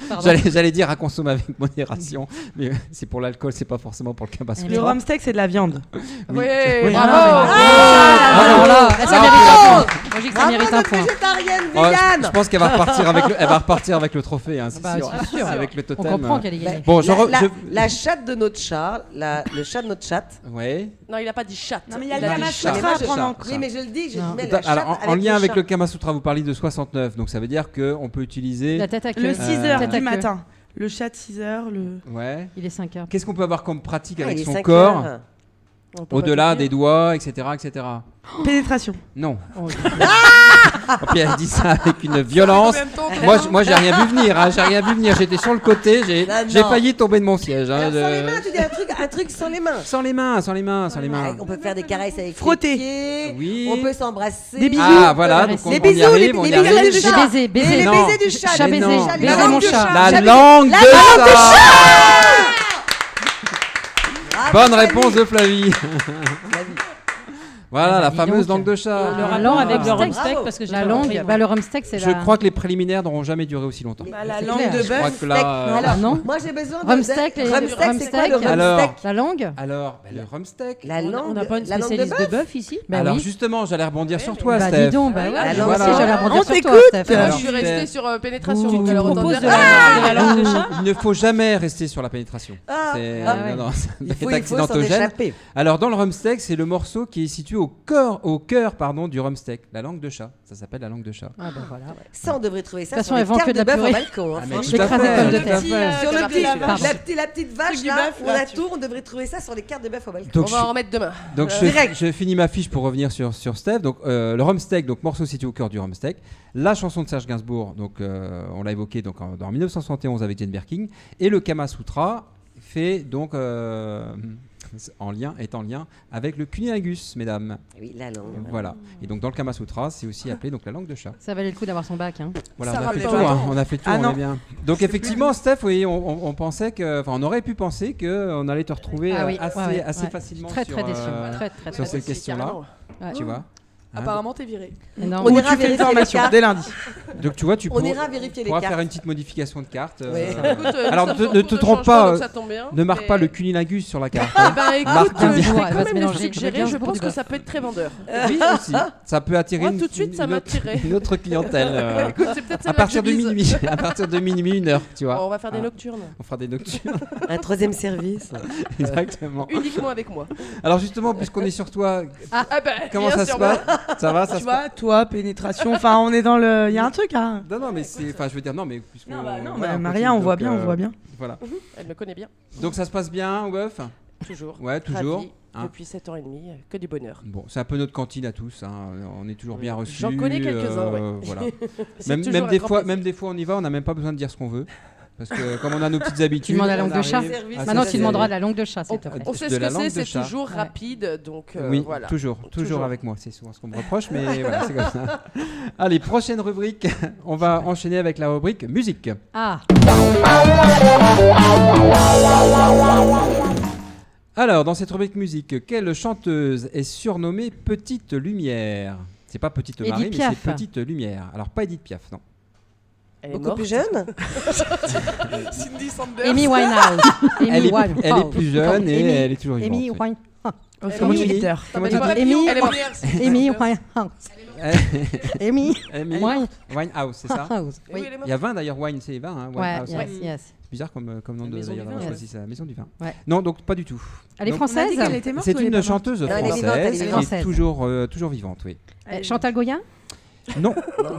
Pardon. j'allais dire à consommer avec modération, mais c'est pour l'alcool, c'est pas forcément pour le Kama Le Sutra. Le rumsteak, c'est de la viande. Oui, Oui. bravo. Alors là, ça Ah, mérite un point. Bravo. Moi, je dis que ça Bravo, mérite un notre point. végétarienne Oh, je végane. pense qu'elle va repartir avec le, elle va repartir avec le trophée, hein, c'est Bah, sûr. c'est sûr. Avec le On totem. comprend qu'elle est gagnée. Bon, je re- La chatte de notre chat, le chat de notre chatte. Ouais. Non, il a pas dit chat. Non, mais il y a Il le a dit Kama chat. Sutra à Chat. prendre en Chat. compte. Oui, mais je le dis, je Non. mets la chatte Alors, en lien avec chat. le Kama Sutra, vous parlez de 69, donc ça veut dire qu'on peut utiliser. La tête à queue. Le 6h Tête à du queue. matin. Le chat de 6h. Le... Ouais. Il est 5h. Qu'est-ce qu'on peut avoir comme pratique Ah, avec il est son 5 corps, heures. On peut pas au-delà tout des dire. doigts, etc., etc. Pénétration. Non. Oh, Et puis elle dit ça avec une violence. En même temps, Moi, j'ai rien vu venir. Hein, j'ai rien vu venir. J'étais sur le côté. J'ai Non. failli tomber de mon siège. Hein, Alors, sans les je- mains, tu dis un truc sans les mains. Sans les mains, sans les mains, sans les mains. Ouais, on peut faire des caresses avec Frotter. les pieds. Oui. On peut s'embrasser. Des bisous. Ah voilà, donc on, Les on y bisous, arrive, les on y bisous arrive. du Des chat. baisers, Les baisers. Non. baisers du chat. Chat Mais baiser, non. baiser La mon langue de chat. chat. La Chat langue La de langue de chat. Bravo, Bonne Fanny. réponse de Flavie. Voilà, Ah bah, la dis fameuse donc. langue de chat. Le Alors avec le Bravo. rumsteak parce que j'ai La pas langue, compris, bah, le rumsteak, c'est Je la... crois que les préliminaires n'auront jamais duré aussi longtemps. Bah, la C'est langue clair. de Je crois bœuf. que là. Alors, non. moi j'ai besoin de. Rumsteak, les- Rumsteak, c'est quoi le rumsteak. Alors. rumsteak La langue. Alors, le rumsteak. La On langue. n'a pas une la langue de spécialiste de bœuf. bœuf ici Bah Alors oui. justement, j'allais rebondir sur toi, Bah Steph. dis donc, bah ouais. La Moi langue. aussi, j'allais rebondir On sur toi, t'écoute. Steph. Moi, Alors, je suis restée Steph. sur pénétration. Tu donc alors autant proposes dire- de la langue de chat. Il ne faut jamais rester sur la pénétration. Ah, C'est ah ouais. ça Il peut faut être s'en accidentogène. échapper. Alors dans le rumsteak, c'est le morceau qui est situé au cœur du rumsteak, la langue de chat. Ça s'appelle la langue de chat. Ah bah voilà. Ça, on devrait trouver ça De toute sur façon, les elle vend cartes que de de la bœuf au purée. balcon. hein, Ah, mais franchement. tout à J'écrasais fait, comme de tout à terre. fait. Sur le Pardon. petit, la petite vache Truc du là, bœuf, où on là, a tu- tout, on devrait trouver ça sur les cartes de bœuf au balcon. Donc, On va en remettre demain. Donc je finis ma fiche pour revenir sur Steph. Donc le rumsteak, donc morceau situé au cœur du rumsteak. La chanson de Serge Gainsbourg, donc on l'a évoqué donc en 1971 avec Jane Birkin, et le Kama Sutra fait donc est en lien avec le cunnilingus, mesdames. Oui, la langue. Voilà. Et donc dans le Kama Sutra, c'est aussi appelé donc la langue de chat. Ça valait le coup d'avoir son bac. Hein. Voilà, Ça on a fait rappelle tout, pas. hein. On a fait tout, Ah on non. est bien. Donc effectivement, Steph, oui, on pensait que, enfin, on aurait pu penser que on allait te retrouver Ah oui, assez, ouais, ouais, assez ouais. facilement Très sur, très déçu. Très sur très très cette déçu. question-là. Carrément. Ouais. Tu vois. Hein, Apparemment, t'es viré. Énorme. On Ou ira tu fais une vérifier les formation cartes. dès lundi. Donc tu vois, tu On ira vérifier les pourras cartes. faire une petite modification de carte. Oui. Écoute, Alors nous sommes ne en te cours de trompe changement, pas, donc ça tombe bien, ne marque mais- pas le cunilingus sur la carte. Eh ben écoute, Marque je bien. vais Elle va quand se même le mélanger. suggérer, Avec je un pense bout que de ça peut être très vendeur. Oui, aussi. Ça peut attirer Moi, tout de suite, ça m'a attiré. une autre clientèle. Écoute, c'est peut-être À celle-là que partir je de vise. minuit, à partir de minuit, 1h, tu vois. Bon, on va faire des Ah. nocturnes. On fera des nocturnes. Un troisième service. Exactement. Uniquement avec moi. Alors justement, puisqu'on est sur toi, Ah ben, comment bien ça se sûr, passe Ça va, ça Tu se vois, toi, pénétration, enfin, on est dans le. Il y a un truc, hein. Non, non, mais c'est. Enfin, je veux dire, non, mais puisqu'on. Non, bah, non, voilà, bah, on Maria, continue, on voit donc, bien, on voit bien. Voilà. Elle me connaît bien. Donc ça se passe bien, Obeuf Toujours. Ouais, toujours. Ravie, Hein. depuis 7 ans et demi, que du bonheur. Bon, c'est un peu notre cantine à tous. Hein. On est toujours bien reçus. J'en connais quelques-uns, ouais. Voilà. C'est même, toujours même un des grand fois, plaisir. même des fois, on y va, on n'a même pas besoin de dire ce qu'on veut. Parce que comme on a nos petites habitudes. Tu demandes la langue on de chat. arrive- Ah, Maintenant, ça, tu demanderas de la langue de chat, s'il te plaît. On sait de ce la que langue c'est de chat. toujours Ouais. rapide, donc Oui, voilà. toujours avec moi. C'est souvent ce qu'on me reproche, mais voilà, c'est comme ça. Allez, prochaine rubrique. On va enchaîner avec la rubrique musique. Ah, Alors, dans cette rubrique musique, quelle chanteuse est surnommée Petite Lumière? C'est pas Petite Edith Marie, mais Piaf. c'est Petite Lumière. Alors, pas Edith Piaf, non. Elle est Beaucoup morte. plus jeune. Cindy Sanders. Amy Winehouse. Amy Elle est Winehouse. plus jeune et Amy- elle est toujours Amy vivante. oui. Winehouse. Comment tu dis Twitter. Comment Elle tu est dis morte. Amy- Elle est morte. Amy Winehouse. Amy Amy Winehouse, c'est ça? Winehouse. Oui, Oui. elle est morte. Il y a 20 d'ailleurs, wine c'est 20, hein, Ouais, Winehouse. yes, yes. C'est bizarre comme nom La de maison du d'ailleurs, d'avoir vin. choisi ça, la maison du vin. Ouais. Non, donc pas du tout. Elle est Donc, On a dit française qu'elle était morte C'est ou elle est une pas morte chanteuse Non, elle est française vivante, elle est qui est vivante. toujours vivante, oui. Chantal Goya. Non,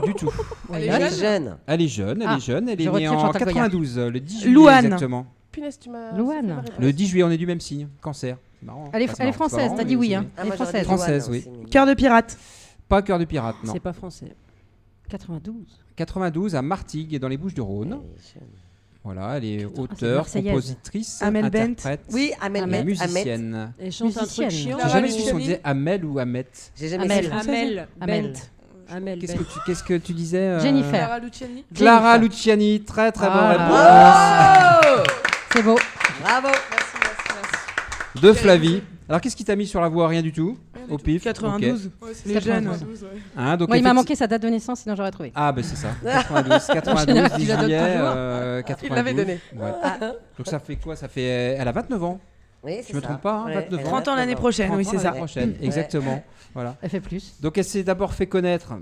du tout. Elle est Elle est jeune. jeune. Elle est jeune, elle Ah, est jeune, elle je est née retire en Chantal Goya. 92, le 10 juillet Louane. exactement. Punaise, tu m'as. Louane. fait ma réponse. Le 10 juillet, on est du même signe, cancer. C'est marrant. Elle est, Enfin, c'est elle est marrant, c'est pas française, marrant, t'as dit mais oui, c'est- hein. Ah, Elle est moi, j'aurais dit française. Française, Louane oui. aussi, mais- Cœur de pirate. Pas cœur de pirate, non. C'est pas français. 92. 92 à Martigues, dans les Bouches-du-Rhône. Elle est jeune. Voilà, elle est c'est auteure, Marseillaise. compositrice, Amel Bent. interprète Oui, Amel et Bent. Amel. musicienne. Elle chante un truc Musicienne. chiant. J'ai Clara jamais su si on Luciani. disait Amel ou Ahmet. J'ai jamais Amel. su. Amel Amel. Bent. Amel Qu'est-ce Bent. qu'est-ce que tu disais Jennifer. Clara Luciani. Clara Jennifer. Luciani, très très bonne Ah. réponse C'est beau. Bravo. de Flavie. Alors qu'est-ce qui t'a mis sur la voie? Rien du tout. Au pif. 92. Ouais, c'est Les 92. jeunes. Ok. Hein, donc Moi, il m'a effecti- manqué sa date de naissance, sinon j'aurais trouvé. Ah ben c'est ça. 92, général, 10 tu la donnes juillet, toujours. 92. Il l'avait donné. Ouais. Donc ça fait quoi? Ça fait. Elle a 29 ans. Oui, c'est Je me ça. trompe pas, hein, Ouais, 29 elle a 30 ans l'année 29 prochaine, 30 oui, ans c'est l'année ça. prochaine, exactement. Voilà. Elle fait plus. Donc elle s'est d'abord fait connaître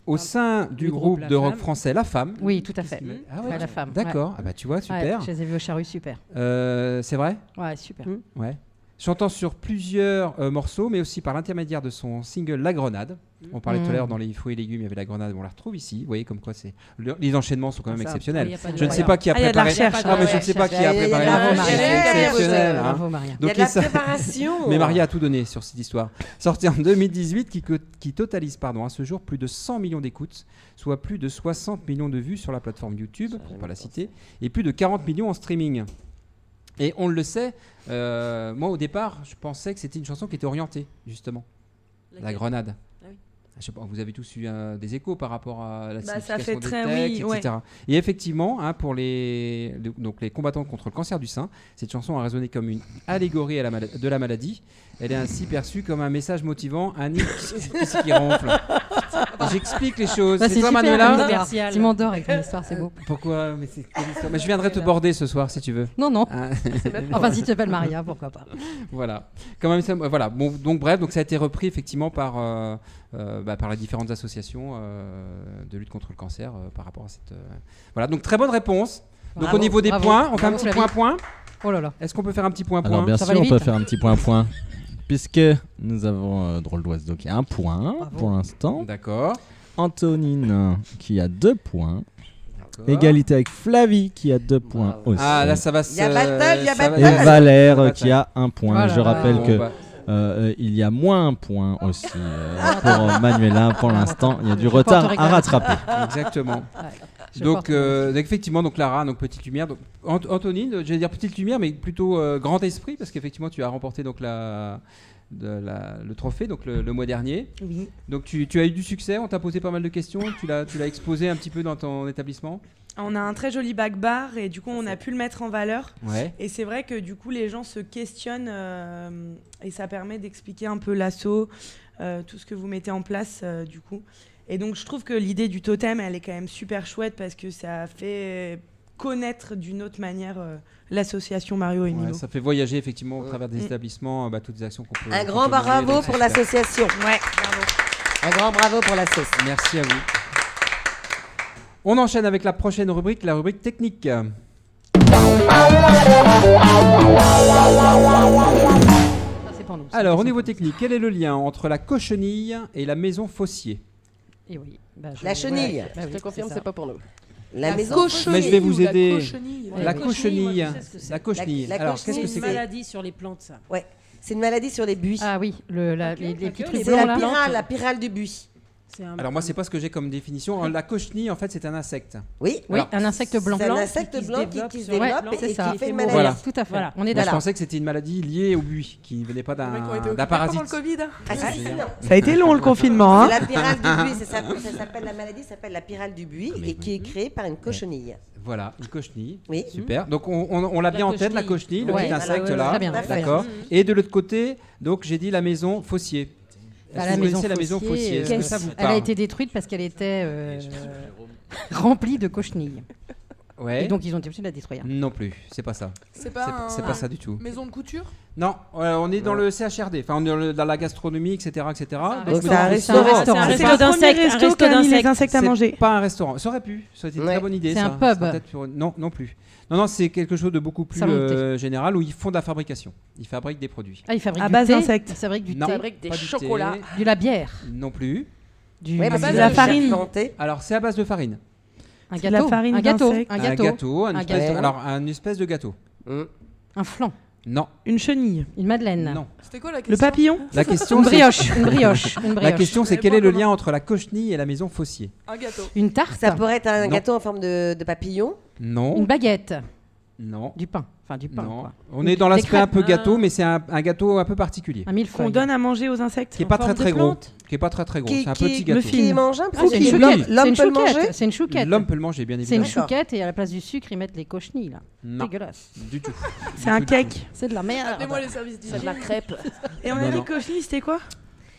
au sein du du groupe groupe de La rock Femme. français La Femme. Oui, tout à fait. Ah Ouais, La Femme. D'accord. Ah bah tu vois, Ouais. super. Ouais, je les ai vus au Charru, super. C'est vrai? Ouais, super. Ouais. Chantant sur plusieurs morceaux, mais aussi par l'intermédiaire de son single La Grenade. On parlait tout à l'heure dans les fruits et légumes, il y avait La Grenade, on la retrouve ici. Vous voyez comme quoi les enchaînements sont quand même Ça, exceptionnels. il y a pas de- Je ne sais pas qui a Ah, il y a de la préparé. recherche. Ah, mais je ne sais pas qui a Il y a de préparé la la recherche. recherche. Il y a de la C'est exceptionnel. recherche. hein. Bravo, Maria. Il y a Donc, de la ça- préparation. Mais Maria a tout donné sur cette histoire. Sorti en 2018, qui totalise à ce jour plus de 100 millions d'écoutes, soit plus de 60 millions de vues sur la plateforme YouTube, pour ne pas la citer, et plus de 40 millions en streaming. Et on le sait, moi au départ, je pensais que c'était une chanson qui était orientée, justement. La Grenade. Ah oui. Je sais pas, vous avez tous eu des échos par rapport à la Bah, ça signification fait des très- textes, oui, etc. Et effectivement, hein, pour donc les combattants contre le cancer du sein, cette chanson a résonné comme une allégorie à de la maladie. Elle est ainsi perçue comme un message motivant, un nid qui ronfle. J'explique les choses. Bah, c'est c'est toi, super, Manuela Manuela. Commercial. Tu m'endors avec ton histoire, c'est beau. Pourquoi? Mais c'est quelle histoire? Mais je viendrai te border ce soir si tu veux. Non, non. Hein. Enfin, si tu t'appelles Maria, pourquoi pas. Voilà. Quand même, voilà. Bon, donc bref, donc ça a été repris effectivement par les différentes associations de lutte contre le cancer par rapport à cette. Voilà. Donc très bonne réponse. Donc Bravo, au niveau des bravo. points, on fait un Bravo, petit Flavie. point. Oh là là. Est-ce qu'on peut faire un petit point? Alors bien Ça sûr, va on aller peut vite. faire un petit point. Puisque nous avons Drôle d'Oiseau qui a un point Bravo. pour l'instant. D'accord. Antonine qui a 2 points. D'accord. Égalité avec Flavie qui a 2 points Bravo. aussi. Ah là, ça va se. Il y a battle, il y a ça va- battle. Et Valère Ça va, qui a 1 point. Voilà. Je rappelle Bon, que bah, il y a moins 1 point aussi pour Manuela. Pour l'instant, il y a du Je porte retard à regret. rattraper. Exactement. Je Donc porte- effectivement, donc Lara, donc Petite Lumière. Donc, Antonine, j'allais dire Petite Lumière, mais plutôt Grand Esprit, parce qu'effectivement tu as remporté donc le trophée donc le mois dernier. Oui. Donc tu as eu du succès, on t'a posé pas mal de questions, tu l'as exposé un petit peu dans ton établissement. On a un très joli back bar et du coup on a pu le mettre en valeur. Ouais. Et c'est vrai que du coup les gens se questionnent et ça permet d'expliquer un peu l'assaut, tout ce que vous mettez en place du coup. Et donc je trouve que l'idée du totem, elle est quand même super chouette parce que ça fait connaître d'une autre manière l'association Mario et Mimo. Ouais, ça fait voyager effectivement au travers des établissements toutes les actions qu'on peut. Un qu'on grand peut mener, bravo donc pour c'est super. l'association. Ouais, bravo. Un grand bravo pour l'association. Merci à vous. On enchaîne avec la prochaine rubrique, la rubrique technique. Ça, c'est pour nous. Alors, au niveau technique, quel est le lien entre la cochenille et la maison Fossier? Et oui. La chenille. Bah Je oui, te confirme, c'est pas pour nous. La maison Cochenille Mais je vais vous ou la aider. cochenille. La cochenille. moi, je sais ce que c'est. La cochenille. La Alors, cochenille, qu'est-ce que C'est c'est une que maladie sur les plantes, ça. C'est une maladie sur les buis. Ah oui, les petits trucs C'est blancs la là. pyrale du buis. C'est un- Alors moi, c'est pas ce que j'ai comme définition. La cochenille, en fait, c'est un insecte. Oui. Oui, Alors, un insecte blanc. C'est un Blanc insecte qui se blanc développe qui se sur les développe plantes, et c'est qui ça. fait une Voilà. maladie. Tout à fait. Voilà. On est Moi, je d'accord. pensais que c'était une maladie liée au buis, qui ne venait pas Les mecs ont été d'un occupés parasite. pendant le Covid. Ah, si, si, non. Ça a été long le confinement. Hein. C'est la pyrale du buis, ça s'appelle la maladie, s'appelle la pyrale du buis et qui est créée par une cochenille. Voilà, une cochenille. Oui. Super. Donc on l'a bien en tête, la cochenille, le Ouais, petit insecte voilà, là. très bien. D'accord. Et de l'autre côté, donc j'ai dit la maison Fossier. Bah, Est-ce que vous connaissez la maison Fossier? Est-ce que ça vous Elle a parle? été détruite parce qu'elle était remplie de cochenilles. Ouais. Et donc ils ont été obligés de la détruire. Non plus, c'est pas ça. C'est pas C'est pas ça du tout. maison de couture. Non, on est dans le CHRD, enfin on est dans la gastronomie, etc. etc. Donc mais c'est un non, restaurant. restaurant. C'est un C'est resto le premier d'insectes. Un resto resto qui a mis les d'insectes. insectes à c'est manger. pas un restaurant. Ça aurait pu, ça aurait été une Ouais. très bonne idée. C'est ça. un pub. Ça peut-être Non, non plus. Non, c'est quelque chose de beaucoup plus Salon de thé. général où ils font de la fabrication. Ils fabriquent des produits. Ah, ils fabriquent À du base thé. d'insectes. Ils fabriquent du Non. thé, Fabrique des Pas du thé. chocolats. de la bière, Non plus. du Ouais, À parce base que de la c'est farine. fermenté. Alors c'est à base de farine. un de la gâteau, farine un gâteau, d'insectes. un gâteau, un Un espèce gâteau. alors un espèce de gâteau. un flan, Non, Une chenille. une madeleine, non. C'était quoi la question? Le papillon. La question, une c'est- brioche, une brioche, une La brioche, question, c'est Mais quel pas est le comment. lien entre la cochenille et la maison Fossier? Un gâteau. une tarte, Ça pourrait être un Non. gâteau en forme de papillon. Non, une baguette, non, du pain, enfin du pain, non. quoi. On est dans Des l'aspect un crêpes. peu gâteau, mais c'est un gâteau un peu particulier, un millefeuille. Qu'on donne à manger aux insectes. qui est pas très forme de très gros, plante. qui est pas très très gros. Qui- C'est un qui- petit le gâteau. Qui est mangeable. Ah, c'est une Oui. chouquette, L'homme c'est une peut le chouquette, manger. c'est une chouquette. L'homme peut le manger, bien C'est évidemment. une chouquette et à la place du sucre, ils mettent les cochenilles là. Non, Dégueulasse. du tout. C'est un cake. C'est de la merde. Appelez-moi les services C'est de la d'hygiène. crêpe. Et on Non, a non. dit cochenille, c'était quoi?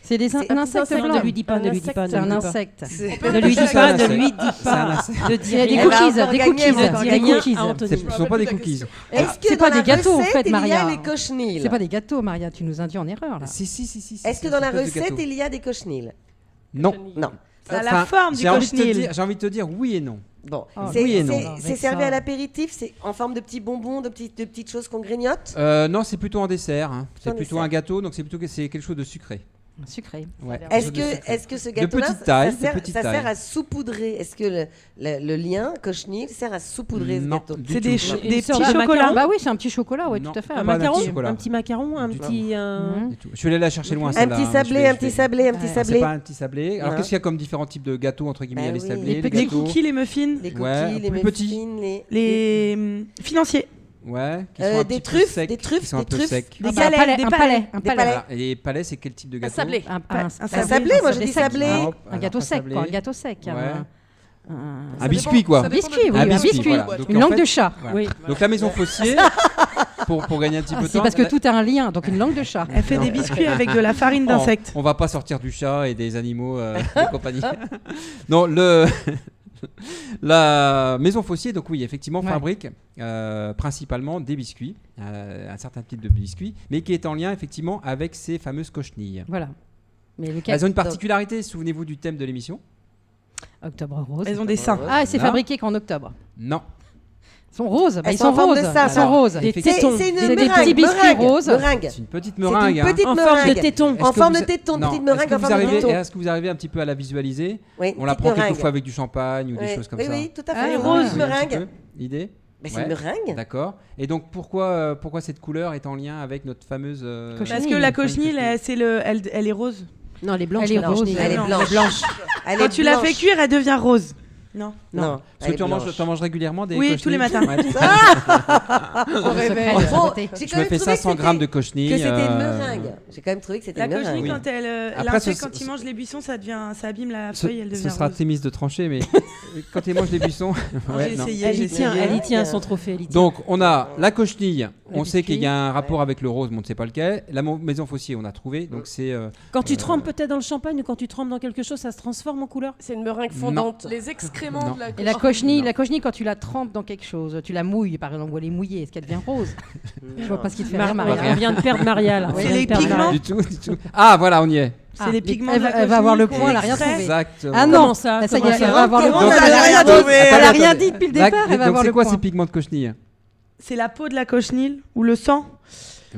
C'est C'est un insecte insecte, blanc. Ne lui dis pas, ne lui dis pas, C'est ne lui un dis pas. insecte. Ne lui dis C'est un pas, ne insecte. lui dis C'est un pas. insecte. Ne dis Il y a des rien. Elle va cookies, encore des gagner, cookies, elle va encore des gagner. cookies. à Anthony. Ce ne sont pas des cookies. Est-ce que C'est dans pas la des gâteaux, en recette, fait, il y a Maria. les cochenilles? C'est pas des gâteaux, Maria, tu nous induis en erreur là. Si. Est-ce que dans la recette, il y a des cochenilles? Non. Non. À la forme du J'ai envie de te cochenille. dire- j'ai envie de te dire oui et non. Bon, Oh, c'est oui et non. c'est servi à l'apéritif, c'est en forme de petits bonbons, de petites choses qu'on grignote. Non, c'est plutôt en dessert. Hein. C'est En plutôt dessert. un gâteau, donc c'est quelque chose de sucré. Sucré. Ouais. Est-ce que ce gâteau-là, petite taille, ça de petite sert taille. à saupoudrer? Est-ce que le lien cochenille sert à saupoudrer ce Non, gâteau? du C'est tout. des Une sorte petits de chocolats. macaron. Bah oui, c'est un petit chocolat, ouais, Non. tout à fait. Ah Un bah, macaron, petit chocolat. un petit macaron, un Du tout. petit. Mhm. Je suis allé la chercher loin. Un celle-là, petit hein, sablé, je vais- un petit sablé, un petit Ouais. C'est sablé. pas un petit sablé. Alors Non. qu'est-ce qu'il y a comme différents types de gâteaux entre guillemets? Il y a Bah les oui. sablés, Les les Les gâteaux. cookies, les muffins, Les cookies, Ouais, les plus petits. muffins, les financiers, Ouais, qui sont un des petit peu truffes, secs, des truffes, qui sont un des peu truffes. secs. des Ah bah, galets, des un palais. palais, un Des palais. palais. Voilà. Et les palais, c'est quel type de Un gâteau? sablé. Un sablé, moi, je dis sec. sablé. Ah, hop, Un alors, gâteau pas sec, sablé. quoi, un gâteau sec. Ouais. Un biscuit, quoi. ça dépend Biscuit, de- oui, Un un biscuit, biscuit. voilà. Donc, Une en langue fait- de chat. Voilà. Oui. Donc la maison Fossier, pour gagner un petit peu Ah, de c'est temps. parce que tout a un lien, donc une langue de chat. Elle fait des biscuits avec de la farine Oh, d'insectes. on va pas sortir du chat et des animaux de compagnie. Non, la maison Fossier, donc oui, effectivement, Ouais. fabrique principalement des biscuits, un certain type de biscuits, mais qui est en lien effectivement avec ces fameuses cochenilles. Voilà. Mais lequel Elles ont une particularité, souvenez-vous du thème de l'émission? Octobre rose. Elles ont des seins. Ah, c'est Là. fabriqué qu'en octobre. Non. Ils sont roses. Bah, Elles ils sont sont en forme roses. de ça, Ils sont alors. roses. Des Effectivement. tétons. C'est une C'est des meringue, petits biscuits meringue, roses. meringue. C'est une petite C'est meringue. une hein. petite En forme de meringue. téton. Est-ce En que forme vous de a- téton, Non. petite meringue Est-ce que en vous forme de arrivez- téton. Est-ce que vous arrivez un petit peu à la visualiser? Oui, On la petite prend meringue. quelquefois avec du champagne ou des Oui, choses comme oui, ça. oui, tout à Ah, fait. rose. Rose, Oui, un petit meringue. peu. L'idée? Mais c'est Ouais. une meringue. D'accord. Et donc pourquoi cette couleur est en lien avec notre fameuse Cochenille. Parce que la Cochenille. cochenille, elle est rose. Non, elle est blanche. Elle est la rose. cochenille. Elle est Non, blanche. Elle Quand est tu la blanche. fais cuire, elle devient rose. Non. Non. Parce que tu en manges régulièrement des Oui, cochenilles. tous les matins. Ouais. Au réveil. Je me fais 500 grammes de cochenilles. Que c'était une meringue. J'ai quand même trouvé que c'était La une meringue. cochenille, quand elle Après, quand il mange les buissons, ça abîme la feuille, elle devient Ce sera rose. Thémis de trancher, mais quand il mange les buissons. J'ai essayé. Elle y tient son trophée. Elle y tient. Donc, on a la cochenille. On sait biscuits. qu'il y a un rapport avec le rose, mais on ne sait pas lequel. La maison Fossier, on a trouvé. Donc, c'est. Quand tu trempes peut-être dans le champagne ou quand tu trempes dans quelque chose, ça se transforme en couleur. C'est une meringue fondante. Les excréments Non. de la Et la cochenille, quand tu la trempes dans quelque chose, tu la mouilles par exemple, ou elle est mouillée, est-ce qu'elle devient rose? Je vois pas ce qui te fait rire, Maria. On vient de perdre Maria là. C'est les pigments. Du tout. Ah, voilà, on y est. C'est les pigments. Elle va avoir le point, elle a rien trouvé. Exactement. Ah non, Comment ça ça y est, Comment elle ça va avoir le Comment point. ça, Elle a elle a rien rien dit. trouvé Elle a rien dit depuis le départ, elle va Donc, avoir c'est le quoi point. ces pigments de cochenille? C'est la peau de la cochenille ou le sang.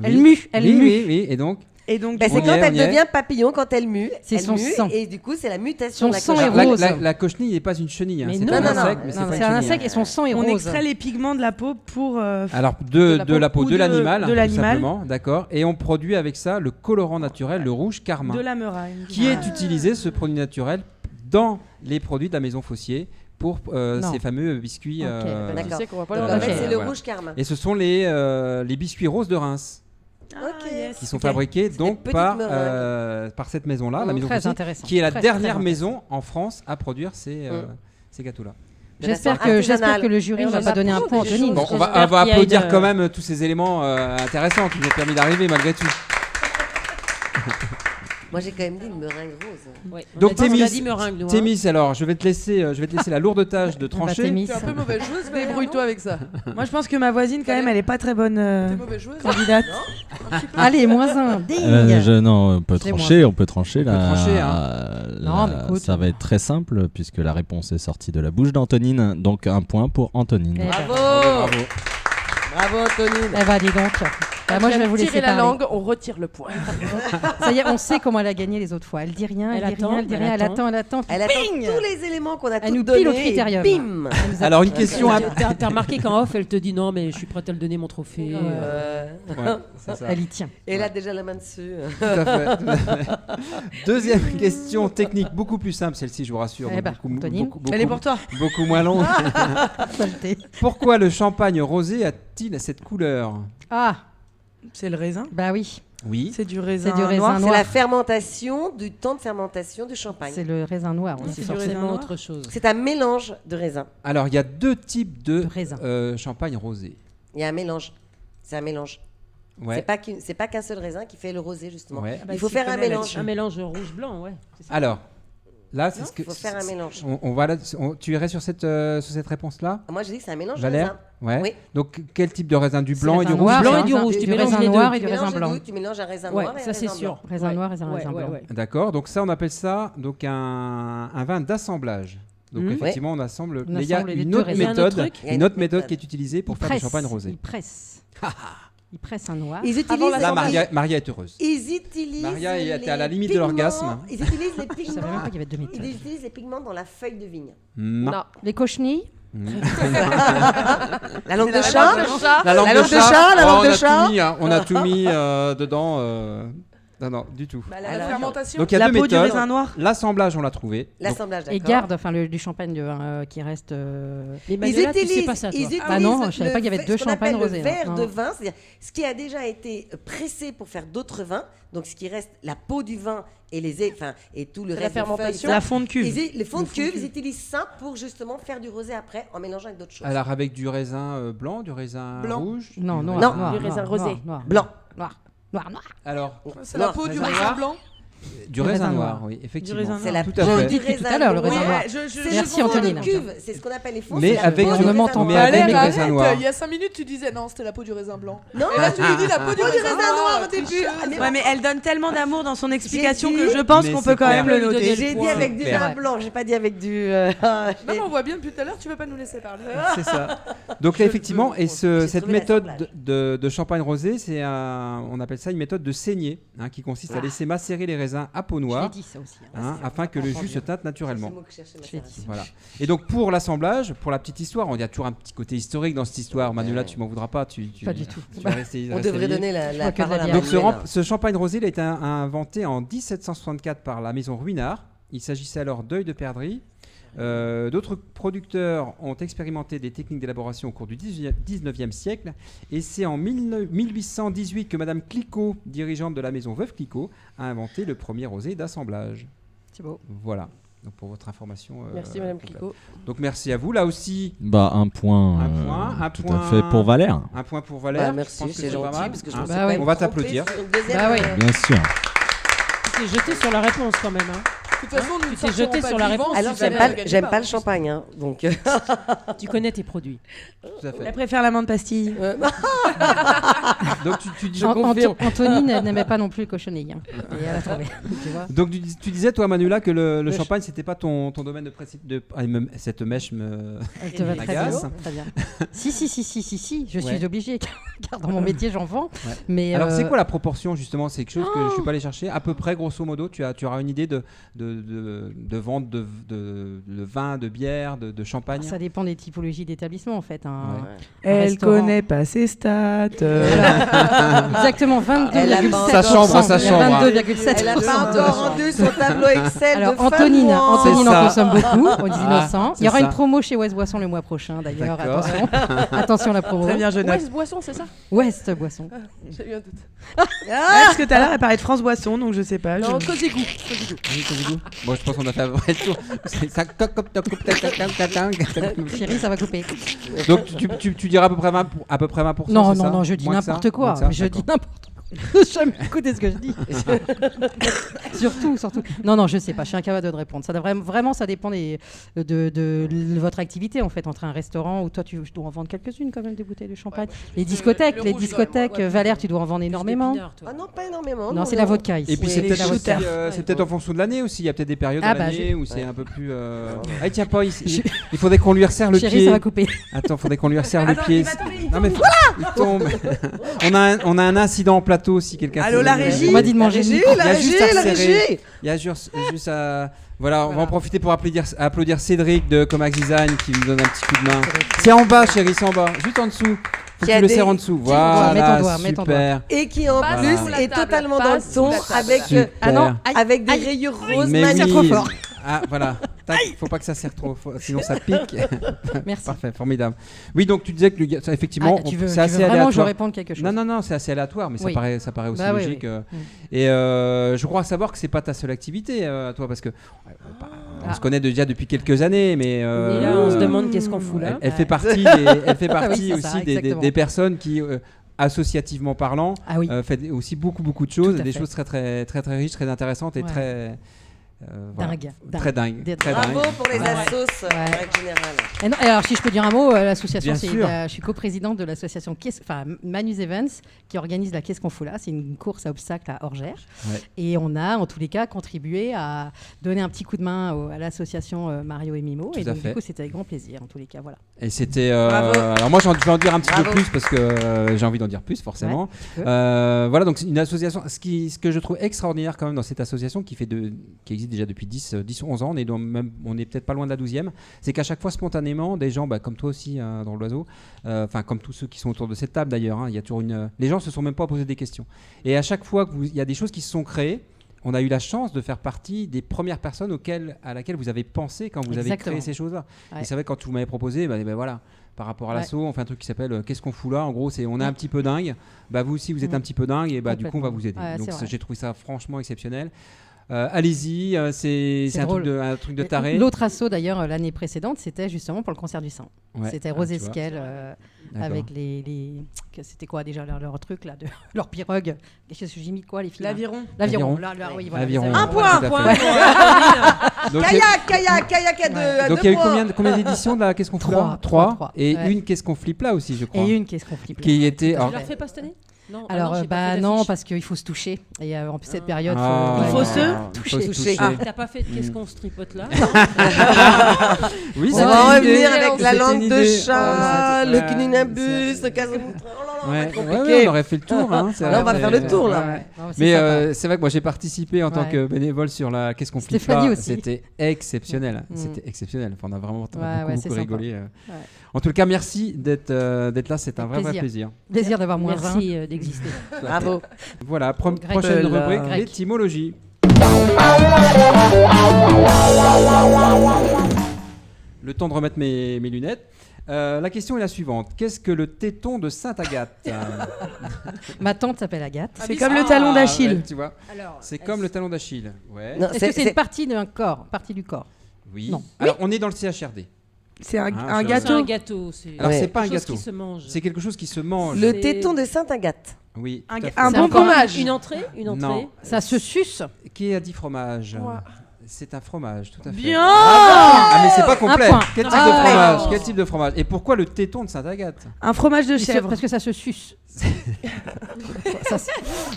Elle mue, elle oui, mue. Oui, oui, et donc Et donc, Bah, du c'est coup, quand on y elle est. devient papillon, quand elle mue. C'est elle son mue, sang. Et du coup, c'est la mutation Son de la sang cochenille. est rose. La cochenille n'est pas une chenille. Hein. Mais C'est non, un non, insecte, non. mais c'est Non, pas c'est une un chenille. insecte et son sang est on rose. extrait les pigments de la peau pour. Alors, de la peau ou de l'animal, de tout l'animal. simplement, d'accord. Et on produit avec ça le colorant naturel, le rouge carmin, De la meringue. qui est utilisé, ce produit naturel, dans les produits de la maison Fossier pour Non. ces fameux biscuits. Ok, D'accord. Tu sais qu'on va pas Donc, leur en fait, Ok, c'est le voilà. rouge carmin. Et ce sont les biscuits roses de Reims Ok. qui sont fabriqués donc petites par meringues. cette maison-là, la maison Très Fossier, intéressant. qui est la Très, dernière très maison en France à produire ces gâteaux-là. De J'espère façon que artisanale. le jury Et ne on va les pas donner un apprend point à des Antonine. choses. Bon, on va J'espère qu'il y a applaudir une- quand même tous ces éléments intéressants qui nous ont permis d'arriver malgré tout. Moi, j'ai quand même dit une meringue rose. Ouais. Donc, On a Thémis, dit meringue, nous, hein. Thémis, alors je vais te laisser la lourde tâche de Bah, trancher. Thémis. Tu es un peu mauvaise joueuse, mais débrouille-toi avec ça. Moi, je pense que ma voisine, quand même, elle est pas très bonne T'es mauvaise joueuse. candidate. Allez, -1. Ding. Non, on peut C'est trancher, on peut trancher. On peut trancher, hein. Non, mais écoute. Ça va être très simple puisque la réponse est sortie de la bouche d'Antonine. Donc un point pour Antonine. Eh ben, Bravo. Bravo. Bravo, Antonine. Eh ben, dis donc. Bah, moi, je vais vous laisser tirer la parler. langue, on retire le point. Ça y est, on sait comment elle a gagné les autres fois. Elle dit rien, elle dit rien, elle dit rien, elle attend, elle attend. Elle attend Bing. tous les éléments qu'on a Elle tous nous donnés. pile au critérium. Bim. Alors une question à... T'as remarqué qu'en off, elle te dit non, mais je suis prête à le donner mon trophée. Ouais, c'est ça. Elle y tient. Et elle a déjà la main dessus. Tout à fait, tout à fait. Deuxième question technique, beaucoup plus simple, celle-ci, je vous rassure. Eh donc ben, beaucoup, Antonine. beaucoup, Elle est pour toi. beaucoup moins longue. Saleté. Pourquoi le champagne rosé a-t-il cette couleur? Ah, C'est le raisin. bah oui, Oui. C'est du raisin. c'est du raisin noir. C'est noir. la fermentation, du temps de fermentation du champagne. C'est le raisin noir aussi. C'est du raisin forcément noir. autre chose. C'est un mélange de raisins. Alors, il y a deux types de De raisin. champagne rosé. Il y a un mélange. C'est un mélange. Ouais. C'est pas qu'un seul raisin qui fait le rosé, justement. Ouais. Ah bah, Il faut s'y faire un connaît mélange. Un mélange rouge-blanc, ouais. c'est ça. Alors, là, c'est Non, ce que... il faut faire un mélange. On va là, tu irais sur cette réponse-là, Moi, je dis que c'est un mélange de Valère? raisins. Ouais. Oui. Donc, quel type de raisin? Du C'est blanc et du raisin rouge? noir, blanc c'est et ça du rouge, tu du mélanges raisin les noir deux. et du raisin blanc. Tu mélanges un raisin Ouais, noir et un ça c'est raisin sûr. blanc. Raisin noir, raisin blanc. D'accord, donc ça on appelle ça donc un vin d'assemblage. Donc Mhm. effectivement on assemble. On Mais il y a assemble les une deux autre raisins. Il y a un autre méthode, truc Il y a une autre méthode qui est utilisée pour Il faire du presse, champagne rosé. il presse. Il presse un noir. Ils Avant utilisent, la Là Maria est heureuse. ils utilisent Maria est les à la limite de pigments- l'orgasme. Ils utilisent les Je savais même pigments. pas qu'il y avait deux méthodes. Ils utilisent les pigments dans la feuille de vigne. Non. Non. Les cochenilles. La langue de chat. La langue La de langue de chat. chat, la Oh, langue on de a chat. tout mis, hein, on a tout mis dedans. Non, du tout. Bah, la Alors, fermentation. Donc il y a La deux peau du méthodes. raisin noir. L'assemblage on l'a trouvé. Donc, L'assemblage, d'accord. Et garde, enfin du champagne qui reste. Les Ils Manuela, tu sais utilisent, pas ça, toi. ils utilisent Ah non, je savais le pas qu'il y avait verre- deux ce qu'on champagnes appelle rosés, Le verre non. de vin, c'est-à-dire ce qui a déjà été pressé pour faire d'autres vins, donc ce qui reste la peau du vin et et tout le C'est la reste de fermentation. feuilles, La fonte cuve. les fonds de cuve, ils utilisent ça pour justement faire du rosé après en mélangeant avec d'autres choses. alors avec du raisin blanc, du raisin Blanc. rouge. Non, du noir, Non. noir, Du raisin noir, rosé. noir, Blanc. noir. Alors C'est la Non, peau du raisin raisin noir. blanc. du raisin noir, oui, effectivement. raisin C'est la Tout peau à Vous fait. le dites depuis tout à l'heure, le Oui, raisin noir. C'est Merci, le fond Antonine. de cuve, c'est ce qu'on appelle les fonds. Mais c'est la avec peau on du ne raisin m'entend noir. mais pas. avec Valère, le raisin arrête. noir. Il y a 5 minutes, tu disais non, c'était la peau du raisin blanc. Non, Et là, tu lui dis la peau du raisin noir au tricheuse. début. Ouais, mais elle donne tellement d'amour dans son explication J'ai que dit- je pense Mais qu'on c'est peut quand clair. même le Lui donner noter. le J'ai dit point. avec du Clair. vin blanc, j'ai pas dit avec du. Non, mais on voit bien depuis tout à l'heure, tu veux pas nous laisser parler. C'est ça. Donc là, effectivement, et J'ai cette trouvé méthode l'assemblage. de champagne rosé, on appelle ça une méthode de saignée, qui consiste à laisser macérer les raisins à peau Je l'ai noire, dit ça aussi. hein. afin que le jus se teinte C'est naturellement. le mot que je cherchais, ma Je l'ai sœur. dit. Voilà. Et donc pour l'assemblage, pour la petite histoire, on y a toujours un petit côté historique dans cette histoire. Manuela, Ouais. tu m'en voudras pas. Tu Pas du tout. tu vas rester- On rester devrait lié. donner la vois que de la parole à bière. Donc Manuela. ce champagne rosé, il a été inventé en 1764 par la maison Ruinart. Il s'agissait alors d'œil de perdrix. D'autres producteurs ont expérimenté des techniques d'élaboration au cours du 19e siècle. Et c'est en 1818 que Madame Clicquot, dirigeante de la maison Veuve Clicquot, a inventé le premier rosé d'assemblage. C'est beau. Voilà. Donc pour votre information. Merci Madame complète. Clicquot. Donc merci à vous. Là aussi. Un point. Tout à fait pour Valère. Un point pour Valère. Merci, c'est gentil. Parce que je me suis on va t'applaudir. Bien sûr. Tu t'es jeté sur la réponse quand même. Hein. De toute façon, nous Tu t'es jeté sur la réponse. Alors, j'aime pas le champagne. Hein, donc... Tu connais tes produits. Tout à fait. Elle préfère la menthe pastille. Donc tu dis. Anthony n'aimait pas non plus le cochonnerie. Hein. Et elle a trouvé. Tu vois. Donc tu disais toi Manuela que le champagne c'était pas ton domaine de cette mèche me Elle te va très bien. agace. Très bien. Si, je suis Ouais. obligée car dans mon métier j'en vends. Ouais. Mais Alors c'est quoi la proportion justement? C'est quelque chose que je suis pas allé chercher. À peu près grosso modo, tu auras une idée de vente de vin, de bière, de champagne. Ça dépend des typologies d'établissements en fait. Elle restaurant. connaît pas ses stats. Exactement, 22,7%. Sa chambre. 22,7%. Elle a pas encore rendu son tableau Excel. Alors de fin de Antonine mois. en consomme beaucoup, on dit Ah, innocent. c'est Il y aura ça. une promo chez West Boisson le mois prochain d'ailleurs, D'accord. attention. Attention la promo. Très bien, je note. West Boisson, c'est ça? West Boisson. J'ai eu un doute. Parce que tout à l'heure, elle parlait de France Boisson, donc je sais pas. Non, je- Cosy Goût. Bon, je pense qu'on a fait à peu près le tour. C'est ça. Chérie, ça va couper. Donc tu diras à peu près 20%. Non, c'est ça? non, je dis Moins que ça? n'importe quoi. Moins que ça, Je dis d'accord. n'importe quoi. Jamais écouté ce que je dis. surtout. Non, je sais pas. Je suis incapable de répondre. Ça vraiment, ça dépend de votre activité en fait. Entre un restaurant où toi, tu dois en vendre quelques-unes quand même des bouteilles de champagne. Les discothèques, Valère, tu dois en vendre énormément. Ah non, pas énormément. Non, c'est la vodka ici. Et puis c'est la peut-être vodka. c'est peut-être en fonction de l'année aussi. Il y a peut-être des périodes Ah de bah, l'année où c'est un peu plus. Ah tiens pas ici. Il faudrait qu'on lui resserre le Chérie, pied. ça va couper. Attends, faudrait qu'on lui resserre le Attends, pied. il va tomber, il Non mais il tombe. On a un incident en plateau si quelqu'un. Allô, la régie. On m'a dit de manger. Il y a juste à resserrer. Il y a juste à. Voilà, on va en profiter pour applaudir Cédric de Comax Design qui nous donne un petit coup de main. C'est en bas, chérie, c'est en bas, juste en dessous. Faut que tu le serres en dessous. Voilà, super. Et qui en Passe plus sous la est table, totalement dans passe le ton sous la table. avec Super. avec des rayures roses Mais magnifiques. oui. trop fort. Ah voilà, tac, faut pas que ça serre trop, sinon ça pique. Merci. Parfait, formidable. Oui, donc tu disais que ça, effectivement, Tu veux c'est assez vraiment que je aléatoire. réponde quelque chose? Non, c'est assez aléatoire, mais Oui. ça paraît aussi Bah oui, logique. oui. Et je crois savoir que c'est pas ta seule activité, toi, parce que on se connaît déjà depuis quelques années, mais Et là, on se demande qu'est-ce qu'on fout là. elle fait partie, elle fait partie Oui, c'est ça, aussi exactement. des personnes qui, associativement parlant, Ah oui. fait aussi beaucoup de choses, Tout à des fait. choses très riches, très intéressantes et Ouais. très voilà. Dingue. Très dingue. Des- Très Bravo dingue. pour les Ouais. assos en Ouais. règle générale. Et non, et alors, si je peux dire un mot, l'association, Bien sûr. je suis coprésidente de l'association Manus Events qui organise la Qu'est-ce qu'on fout là. C'est une course à obstacles à Orgères. Ouais. Et on a, en tous les cas, contribué à donner un petit coup de main à l'association Mario et Mimo. Tout et à donc, fait. du coup, c'était avec grand plaisir, en tous les cas. Voilà. Et c'était. Bravo. Alors moi, je vais en dire un petit peu Bravo. plus parce que j'ai envie d'en dire plus, forcément. tu peux. Voilà, donc c'est une association. Ce que je trouve extraordinaire quand même dans cette association qui existe déjà depuis 10-11 ans, on est peut-être pas loin de la 12e, c'est qu'à chaque fois, spontanément, des gens, comme toi aussi dans l'Oiseau, enfin comme tous ceux qui sont autour de cette table d'ailleurs, il y a toujours les gens se sont même pas posé des questions. Et à chaque fois qu'il y a des choses qui se sont créées, on a eu la chance de faire partie des premières personnes à laquelle vous avez pensé quand vous avez Exactement. créé ces choses-là. Ouais. Et c'est vrai, quand vous m'avez proposé, voilà, par rapport à Ouais. l'assaut, on fait un truc qui s'appelle Qu'est-ce qu'on fout là? En gros, c'est on est un petit peu dingue. Vous aussi, vous êtes un petit peu dingue, et du coup, on va vous aider. Ouais, Donc, c'est vrai. j'ai trouvé ça franchement exceptionnel. Allez-y, c'est un drôle. un truc de taré. L'autre assaut, d'ailleurs, l'année précédente, c'était justement pour le cancer du sein. Ouais. C'était Ah, Rose tu vois. Esquel D'accord. avec c'était quoi déjà leur truc là, leur pirogue. Qu'est-ce que j'ai mis quoi les filles? L'aviron. L'aviron. L'aviron. Oui, voilà, L'aviron. les Un avirons. point. Tout à fait. Donc, Kayak à deux. donc il y a eu combien d'éditions de la Qu'est-ce qu'on fout là? Trois. Et Ouais. une Qu'est-ce qu'on flippe là aussi, je crois. Et une qu'est-ce qu'on flippe là. Qui était. Tu alors- l'as refait pas cette année? Non. Alors, j'ai pas fait non, d'affiche. parce qu'il faut se toucher. Et en plus, cette période, Ah, Il faut non, se il faut se toucher. Ah, t'as pas fait de qu'est-ce qu'on se tripote là? Oui, On c'était va une revenir idée. avec la C'était langue une de idée. chat, Ouais, le c'est- cununabus, le casemoutre. Oh là là, Ouais, ça va être ouais, compliqué. on aurait fait le tour. Hein, c'est Là, vrai, on va c'est- faire le tour, là. ouais. Non, c'est Mais sympa. c'est vrai que moi j'ai participé en tant Ouais. que bénévole sur la Qu'est-ce qu'on flippe Stéphanie là. aussi. C'était exceptionnel. Mm. C'était exceptionnel. Enfin, on a vraiment Ouais, c'est beaucoup sympa. rigolé. Ouais. En tout cas, merci d'être là. C'est un Avec vrai plaisir. Plaisir d'avoir moins 20. Merci d'exister. Bravo. Voilà, Greg. prochaine rubrique, Greg. l'étymologie. le temps de remettre mes lunettes. La question est la suivante. Qu'est-ce que le téton de Sainte-Agathe? Ma tante s'appelle Agathe. C'est comme le talon d'Achille. Ouais, tu vois. C'est comme le talon d'Achille. Ouais. Non, Est-ce que c'est une partie d'un corps, partie du corps? Oui. Non. Alors, on est dans le CHRD. C'est un Ah, C'est gâteau. un gâteau. C'est Alors, Ouais. c'est pas un quelque chose gâteau. qui se mange. C'est quelque chose qui se mange. Le C'est- téton de Sainte-Agathe. Oui. Un tout à ga- fait. un C'est bon encore fromage. Une entrée. Une entrée. Non. Ça se suce. Qui a dit fromage? Moi. C'est un fromage, tout à fait. Bien. Ah, mais c'est pas complet. point. Quel type Ah. de fromage? Quel type de fromage? Et pourquoi le téton de Sainte-Agathe? Un fromage de chèvre. Parce que ça se suce. Ça se-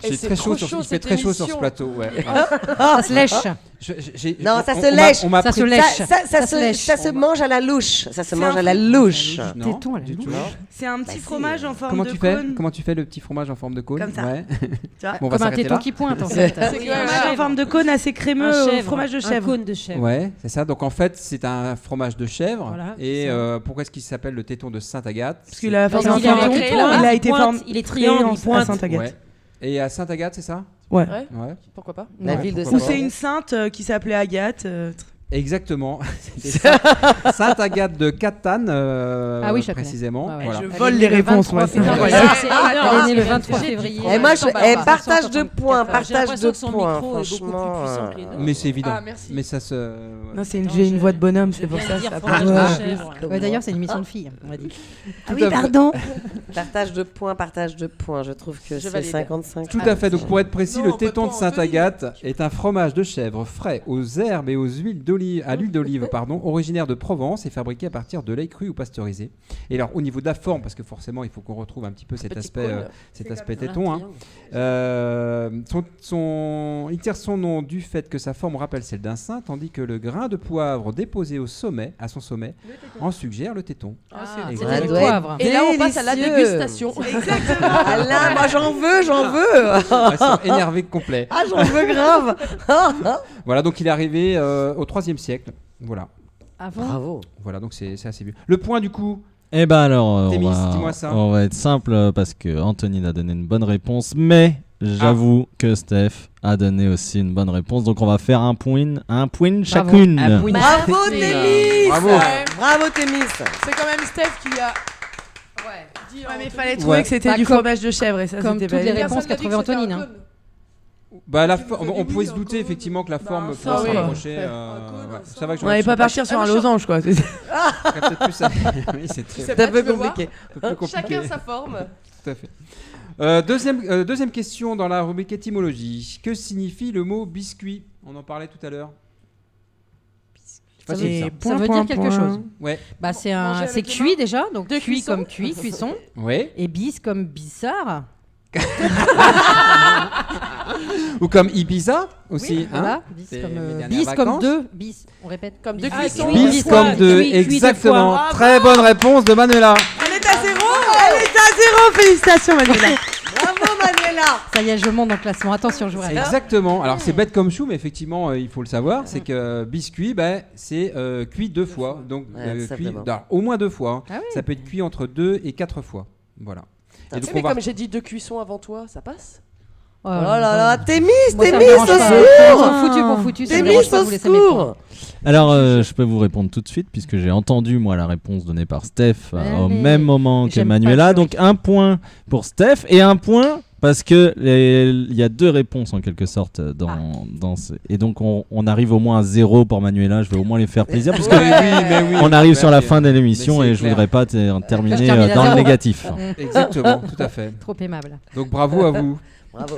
Et J'ai c'est très trop chaud chaud, il fait cette très chaud sur ce émission. plateau. Ouais. ça se lèche. Non, ça se lèche. On m'a Ça se pris- lèche. Ça se lèche. se mange à la louche. Ça se C'est mange un à la louche. Non, Téton à la du louche. tout. C'est un petit si, fromage en forme Comment de tu fais? cône. Comment tu fais le petit fromage en forme de cône? Comme ça. Ouais. Tu vois Bon, on va Comme un s'arrêter téton là. qui pointe en fait. C'est Un que fromage en forme de cône assez crémeux Un au chèvre. fromage de Un chèvre. cône de chèvre. Ouais, c'est ça. Donc en fait, c'est un fromage de chèvre. Voilà, Et c'est ça. pourquoi est-ce qu'il s'appelle le téton de Sainte-Agathe? Parce qu'il a Parce formé qu'il en est forme- créé il là-bas. a été Pointe, formé. il est triangle, il à pointe. Sainte-Agathe. Ouais. Et à Sainte-Agathe, c'est ça? Ouais. Ouais, Ouais. pourquoi pas. La Ouais, ville de Ou pourquoi Sainte-Agathe. c'est une sainte qui s'appelait Agathe. Exactement. C'était Sainte-Agathe de Catane, Ah oui, je la connais. précisément. Ouais, ouais. Voilà. Je Elle vole est les née le réponses, 23 moi. février. Incroyable. C'est Elle est énorme. née le 23 février. Et moi, partage de 1964. points, J'ai partage l'impression de que son points, micro est beaucoup plus franchement. puissant que les nôtres. Mais c'est évident. Ah, merci. Mais ça se. Non, ouais. j'ai une voix de bonhomme, c'est pour Viens ça. de dire Ça fromage passe. de chèvre. Ouais, d'ailleurs, c'est une émission de filles, on m'a dit. Ah Tout à oui, fait. pardon. Partage de points, partage de points. Je trouve que Je c'est valide. 55. Tout à fait. Donc pour être précis, Non, le pas téton de toi, Sainte-Agathe est un fromage de chèvre frais aux herbes et aux huiles d'olive, à l'huile d'olive, pardon, originaire de Provence et fabriqué à partir de lait cru ou pasteurisé. Et alors au niveau de la forme, parce que forcément il faut qu'on retrouve un petit peu cet Petit aspect, cône. cet aspect téton. Hein. Il tire son nom du fait que sa forme rappelle celle d'un saint, tandis que le grain de poivre déposé au sommet, à son sommet, en suggère le téton. Ah, Ah, c'est c'était Ça le doit être poivre. Et là, on passe à la délicieux. dégustation. Ah là, moi j'en veux. Ils sont énervés complet. Ah, j'en veux grave. Voilà, donc il est arrivé au 3e siècle. Voilà. Avant. Bravo. Voilà, donc c'est assez vieux. Le point du coup, Eh ben alors, Thémis, dis-moi ça. on va être simple parce que Anthony a donné une bonne réponse, mais j'avoue que Steph a donné aussi une bonne réponse, donc on va faire un point chacune. un point. Bravo Thémis. Bravo. Ouais. Bravo Thémis. C'est quand même Steph qui a. Dit Ouais, mais il Anthony. fallait trouver Ouais. que c'était Bah, du comme- fromage de chèvre et ça comme c'était toutes les pas réponses qu'a trouvé Antonine. Hein. Bah, Tu on nous fais pouvait oui, se un douter cône. effectivement que la forme un pouvait sang, se ouais. rapprocher. Un cône, Ouais. un Ça va que On n'allait pas partir sur un losange quoi. serait peut-être plus. Oui, c'est très- C'est C'est pas, un peu tu veux voir compliqué. un peu compliqué. Chacun sa forme. Tout à fait. Deuxième question dans la rubrique étymologie. Que signifie le mot biscuit? On en parlait tout à l'heure. Facile, Et ça. Ça veut dire quelque chose. Ouais. Bah, c'est Manger avec c'est les cuit mains. déjà, donc De cuit cuisson. comme cuit, cuisson, Ouais. et bis comme bizarre. Ou comme Ibiza aussi. hein. Voilà, bis C'est comme mes dernières bis comme vacances. deux, bis. On répète. Comme deux Bis. cuissons. Cuit Bis deux comme fois, deux, cuit deux exactement. fois. Très bonne réponse de Manuela. Elle est à zéro. Elle est à zéro. Félicitations Manuela. Bravo Manuela. Ça y est, je monte dans le classement. Attention, je vous rappelle. Exactement. Alors c'est bête comme chou, mais effectivement, il faut le savoir, c'est que biscuit, c'est cuit 2 fois. Donc Ouais, tout cuit simplement. au moins 2 fois. Ah oui. Ça peut être cuit entre 2 et 4 fois. Voilà. Et donc Mais on va. comme j'ai dit deux cuissons avant toi, ça passe. Oh là là, Thémis, Moi, ça me Thémis dérange au pas. secours. Foutu pour foutu, ça me Thémis dérange pas de au vous laisser mes points. secours. Alors, je peux vous répondre tout de suite puisque j'ai entendu moi la réponse donnée par Steph au Allez. même moment que J'aime pas Manuela. le Donc un point pour Steph et un point parce que il y a deux réponses en quelque sorte dans ce... Et donc on arrive au moins à 0 pour Manuela. Je vais au moins les faire plaisir parce que on arrive sur la fin de l'émission mais et c'est je clair. voudrais pas terminer je termine à dans le 0. négatif. Exactement, tout à fait. Trop aimable. Donc bravo à vous. Bravo.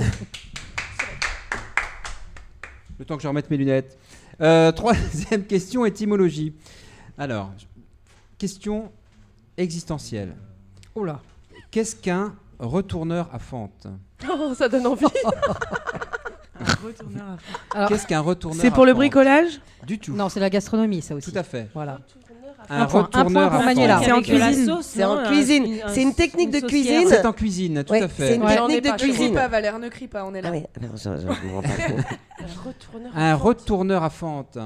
Le temps que je remette mes lunettes. Troisième question, étymologie. Alors, question existentielle. Oula. Qu'est-ce qu'un retourneur à fente? Oh, ça donne envie. Alors, Qu'est-ce qu'un retourneur C'est à pour le fente? bricolage. Du tout. non, c'est la gastronomie, ça aussi. Tout à fait. Voilà. Un point retourneur pour à Manuela. fente. C'est en Avec de la cuisine. sauce, C'est en non, cuisine. C'est une technique de saucière. cuisine. C'est en cuisine, tout Ouais, à c'est fait. une J'en ai technique de pas, je crie cuisine. pas, Valère, ne crie pas, on est là. Ah oui, je me rends pas compte. Retourneur. Un retourneur à fente.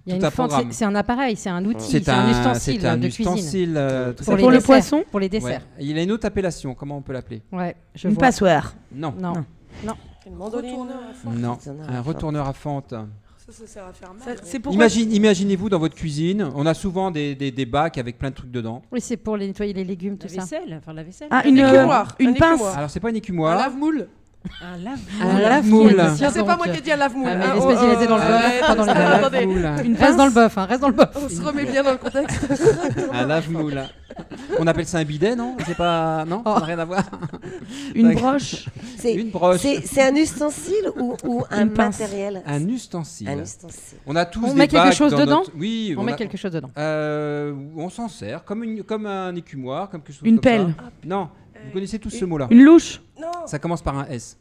Il y a Tout un une fente, programme. c'est un appareil, c'est un outil, C'est c'est un ustensile c'est un de cuisine. ustensile, tout C'est à les pour le desserts, poisson. Pour les fait. desserts. Ouais. Il a une autre appellation. Comment on peut l'appeler? Ouais, je Une vois. passoire. Non. Non. Une mandoline. Non. Un retourneur à fente. Ça Ça sert à faire mal. C'est pourquoi Imaginez-vous dans votre cuisine, on a souvent des bacs avec plein de trucs dedans. Oui, c'est pour les nettoyer les légumes, tout La ça. vaisselle, enfin la vaisselle. Ah, Un écumoire. une Un pince. écumoire. Alors c'est pas une Un écumoire. lave-moule. Un lave-moule. Un lave-moule. C'est pas moi qui ai dit un lave-moule. Ah, mais hein. il est spécialisé dans le bœuf, pas dans les Ah, bœufs. attendez. Une Reste dans le pince. bœuf, hein, reste dans le bœuf. On se remet bien dans le contexte. Un lave-moule. On appelle ça un bidet, non? C'est pas. Non, ça n'a rien à voir. Une broche. C'est Une broche. c'est un ustensile ou un Une pince. matériel? Un ustensile. Un ustensile. On a tous On des met quelque bacs chose dans dedans notre- Oui, On met a- quelque chose dedans. On s'en sert comme un écumoire, comme quelque chose Une comme pelle. ça. Non, vous connaissez tous ce mot-là. Une louche. Non. Ça commence par un S.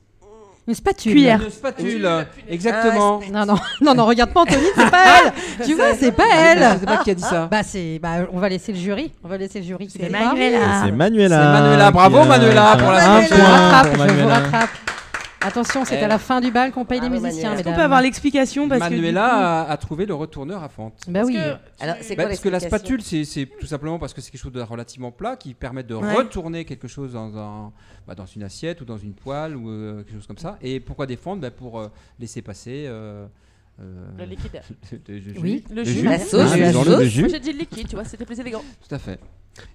Une spatule. Cuillère. Une spatule, exactement. Non, regarde pas Anthony, c'est pas elle. Tu vois, c'est pas Je elle. sais pas qui a dit ça. On va laisser le jury. On va laisser le jury qui C'est débat. Manuela. C'est Manuela. C'est Manuela. Bravo, qui, Manuela, pour la un suite. Je vous point rattrape, pour je vous Manuela. rattrape. Attention, c'est Eh. à la fin du bal qu'on paye les Bravo, musiciens, Manuela. Est-ce qu'on mesdames. peut avoir l'explication parce Manuela a trouvé le retourneur à fente. Bah oui. Alors, c'est Bah, quoi parce que la l'explication? spatule, c'est tout simplement parce que c'est quelque chose de relativement plat qui permet de Ouais. retourner quelque chose dans une assiette ou dans une poêle ou quelque chose comme ça. Et pourquoi des fentes? Bah, pour laisser passer Le liquide. le jus. Oui. Le jus. jus. La sauce, Ah, la dans sauce. le jus. Moi j'ai dit le liquide, tu vois, c'était plus élégant. Tout à fait.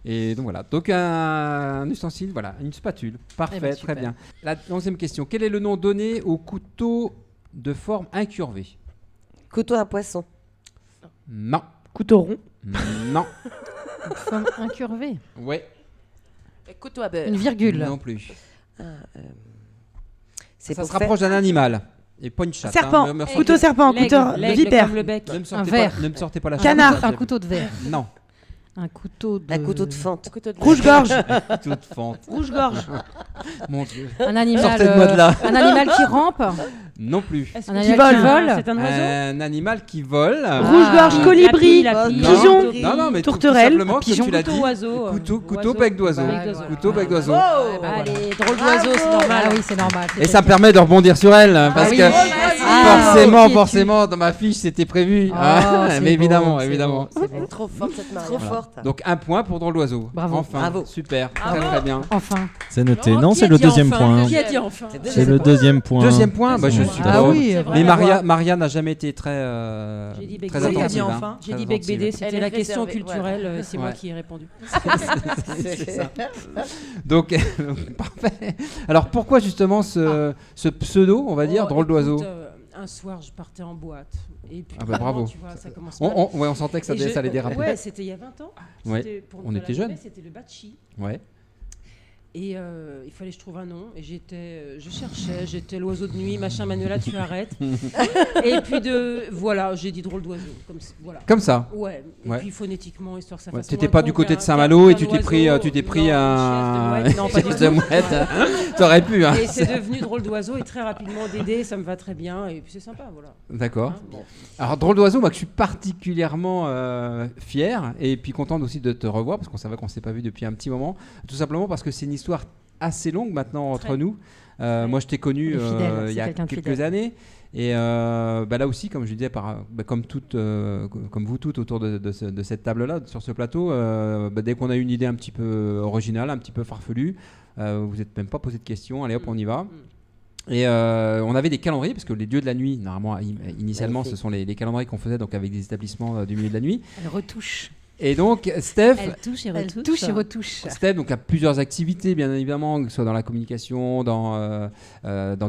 Et donc voilà. Donc un ustensile, voilà, une spatule. Parfait, Eh ben, très super. bien. La 11e question. Quel est le nom donné au couteau de forme incurvée? Couteau à poisson. Non. couteau rond. Non. Une forme incurvée. Ouais. Couteau à beurre. Une virgule. Non plus. C'est Ça pour se faire- rapproche d'un animal. Et pas une chatte. Serpent. hein. Me sortez- Couteau serpent. Couteau L'aigle vipère. comme le bec. Ne me sortez Un pas- verre. Ne me sortez pas la Canard. chatte. Un couteau de verre. Non. Un couteau de. Un couteau de fente. Couteau de Rouge-gorge. Couteau de fente. Rouge-gorge. Mon Dieu. Un animal. Sortez-moi de là. Un animal qui rampe. Non plus. Est-ce Un que animal qui vole. vole. C'est un oiseau. Un animal qui vole. Rouge-gorge. Ah. Colibri. Lapis, Non. Pigeon. Non, non, mais tout Tourterelle. simplement, Pigeon. comme tu l'as dit. Couteau oiseau. Couteau bec d'oiseau. Bec d'oiseau. Couteau bec d'oiseau. Allez, drôle d'oiseau, c'est normal. Ah oui, c'est normal. Et ça me permet de rebondir sur elle, parce oui. que Ah, forcément, dans ma fiche, c'était prévu. Oh, Ah, c'est mais beau, évidemment, c'est évidemment. beau, c'est Elle beau. est trop forte cette Maria. Trop forte. Donc un point pour Drôle d'oiseau. Bravo. Enfin, Bravo. super, très très bien. Enfin. C'est noté. Oh, Non, qui c'est a le dit deuxième enfin point. Qui a dit enfin C'est le deuxième point. Deuxième point, bah, je suis Ah drôle. oui. Mais Maria n'a jamais été très, J'ai dit bec très BD. attentive. enfin. J'ai Très dit bec attentive. BD, Elle c'était est la question réservée, culturelle, c'est moi Ouais. qui ai répondu. C'est ça. Donc, parfait. Alors pourquoi justement ce pseudo, on va dire, Oh, Drôle d'oiseau? écoute, un soir, je partais en boîte. Et puis, Ah bah, bravo. tu vois, ça commence mal. Ouais, on sentait que ça Et allait déraper. Ouais, c'était il y a 20 ans. Ouais, C'était pour on la était jeunes. Nouvelle, C'était le Bachi. Ouais. Et il fallait que je trouve un nom. Et je cherchais, j'étais l'oiseau de nuit, machin, Manuela, tu arrêtes. Et puis voilà, j'ai dit drôle d'oiseau. Voilà. Comme ça. Ouais. Et Ouais. puis phonétiquement, histoire que ça Ouais, fasse. t'étais moins pas con du côté de qu'un- Saint-Malo et qu'un tu t'es pris oiseau. un Non, une chaise de mouette. Non, pas du chaise de tout. mouette. Ouais. T'aurais pu. Hein. Et c'est devenu drôle d'oiseau et très rapidement Dédé, ça me va très bien et puis c'est sympa, voilà. D'accord. Hein, bon. Alors Drôle d'oiseau, moi que je suis particulièrement fier et puis contente aussi de te revoir parce qu'on savait qu'on s'est pas vu depuis un petit moment. Tout simplement parce que c'est une histoire assez longue maintenant entre Très. nous. Moi je t'ai connu Il est fidèle, il y c'est a quelqu'un de quelques fidèle. années et là aussi comme je disais comme vous toutes autour de cette table là sur ce plateau, dès qu'on a une idée un petit peu originale, un petit peu farfelue, vous n'êtes même pas posé de questions, allez hop on y va. Et on avait des calendriers parce que les dieux de la nuit, normalement, initialement, ce sont les calendriers qu'on faisait donc avec des établissements du milieu de la nuit. Elle retouche. Et donc Steph, Elle touche et Elle retouche. touche et retouche. Steph donc a plusieurs activités bien évidemment, que ce soit dans la communication, dans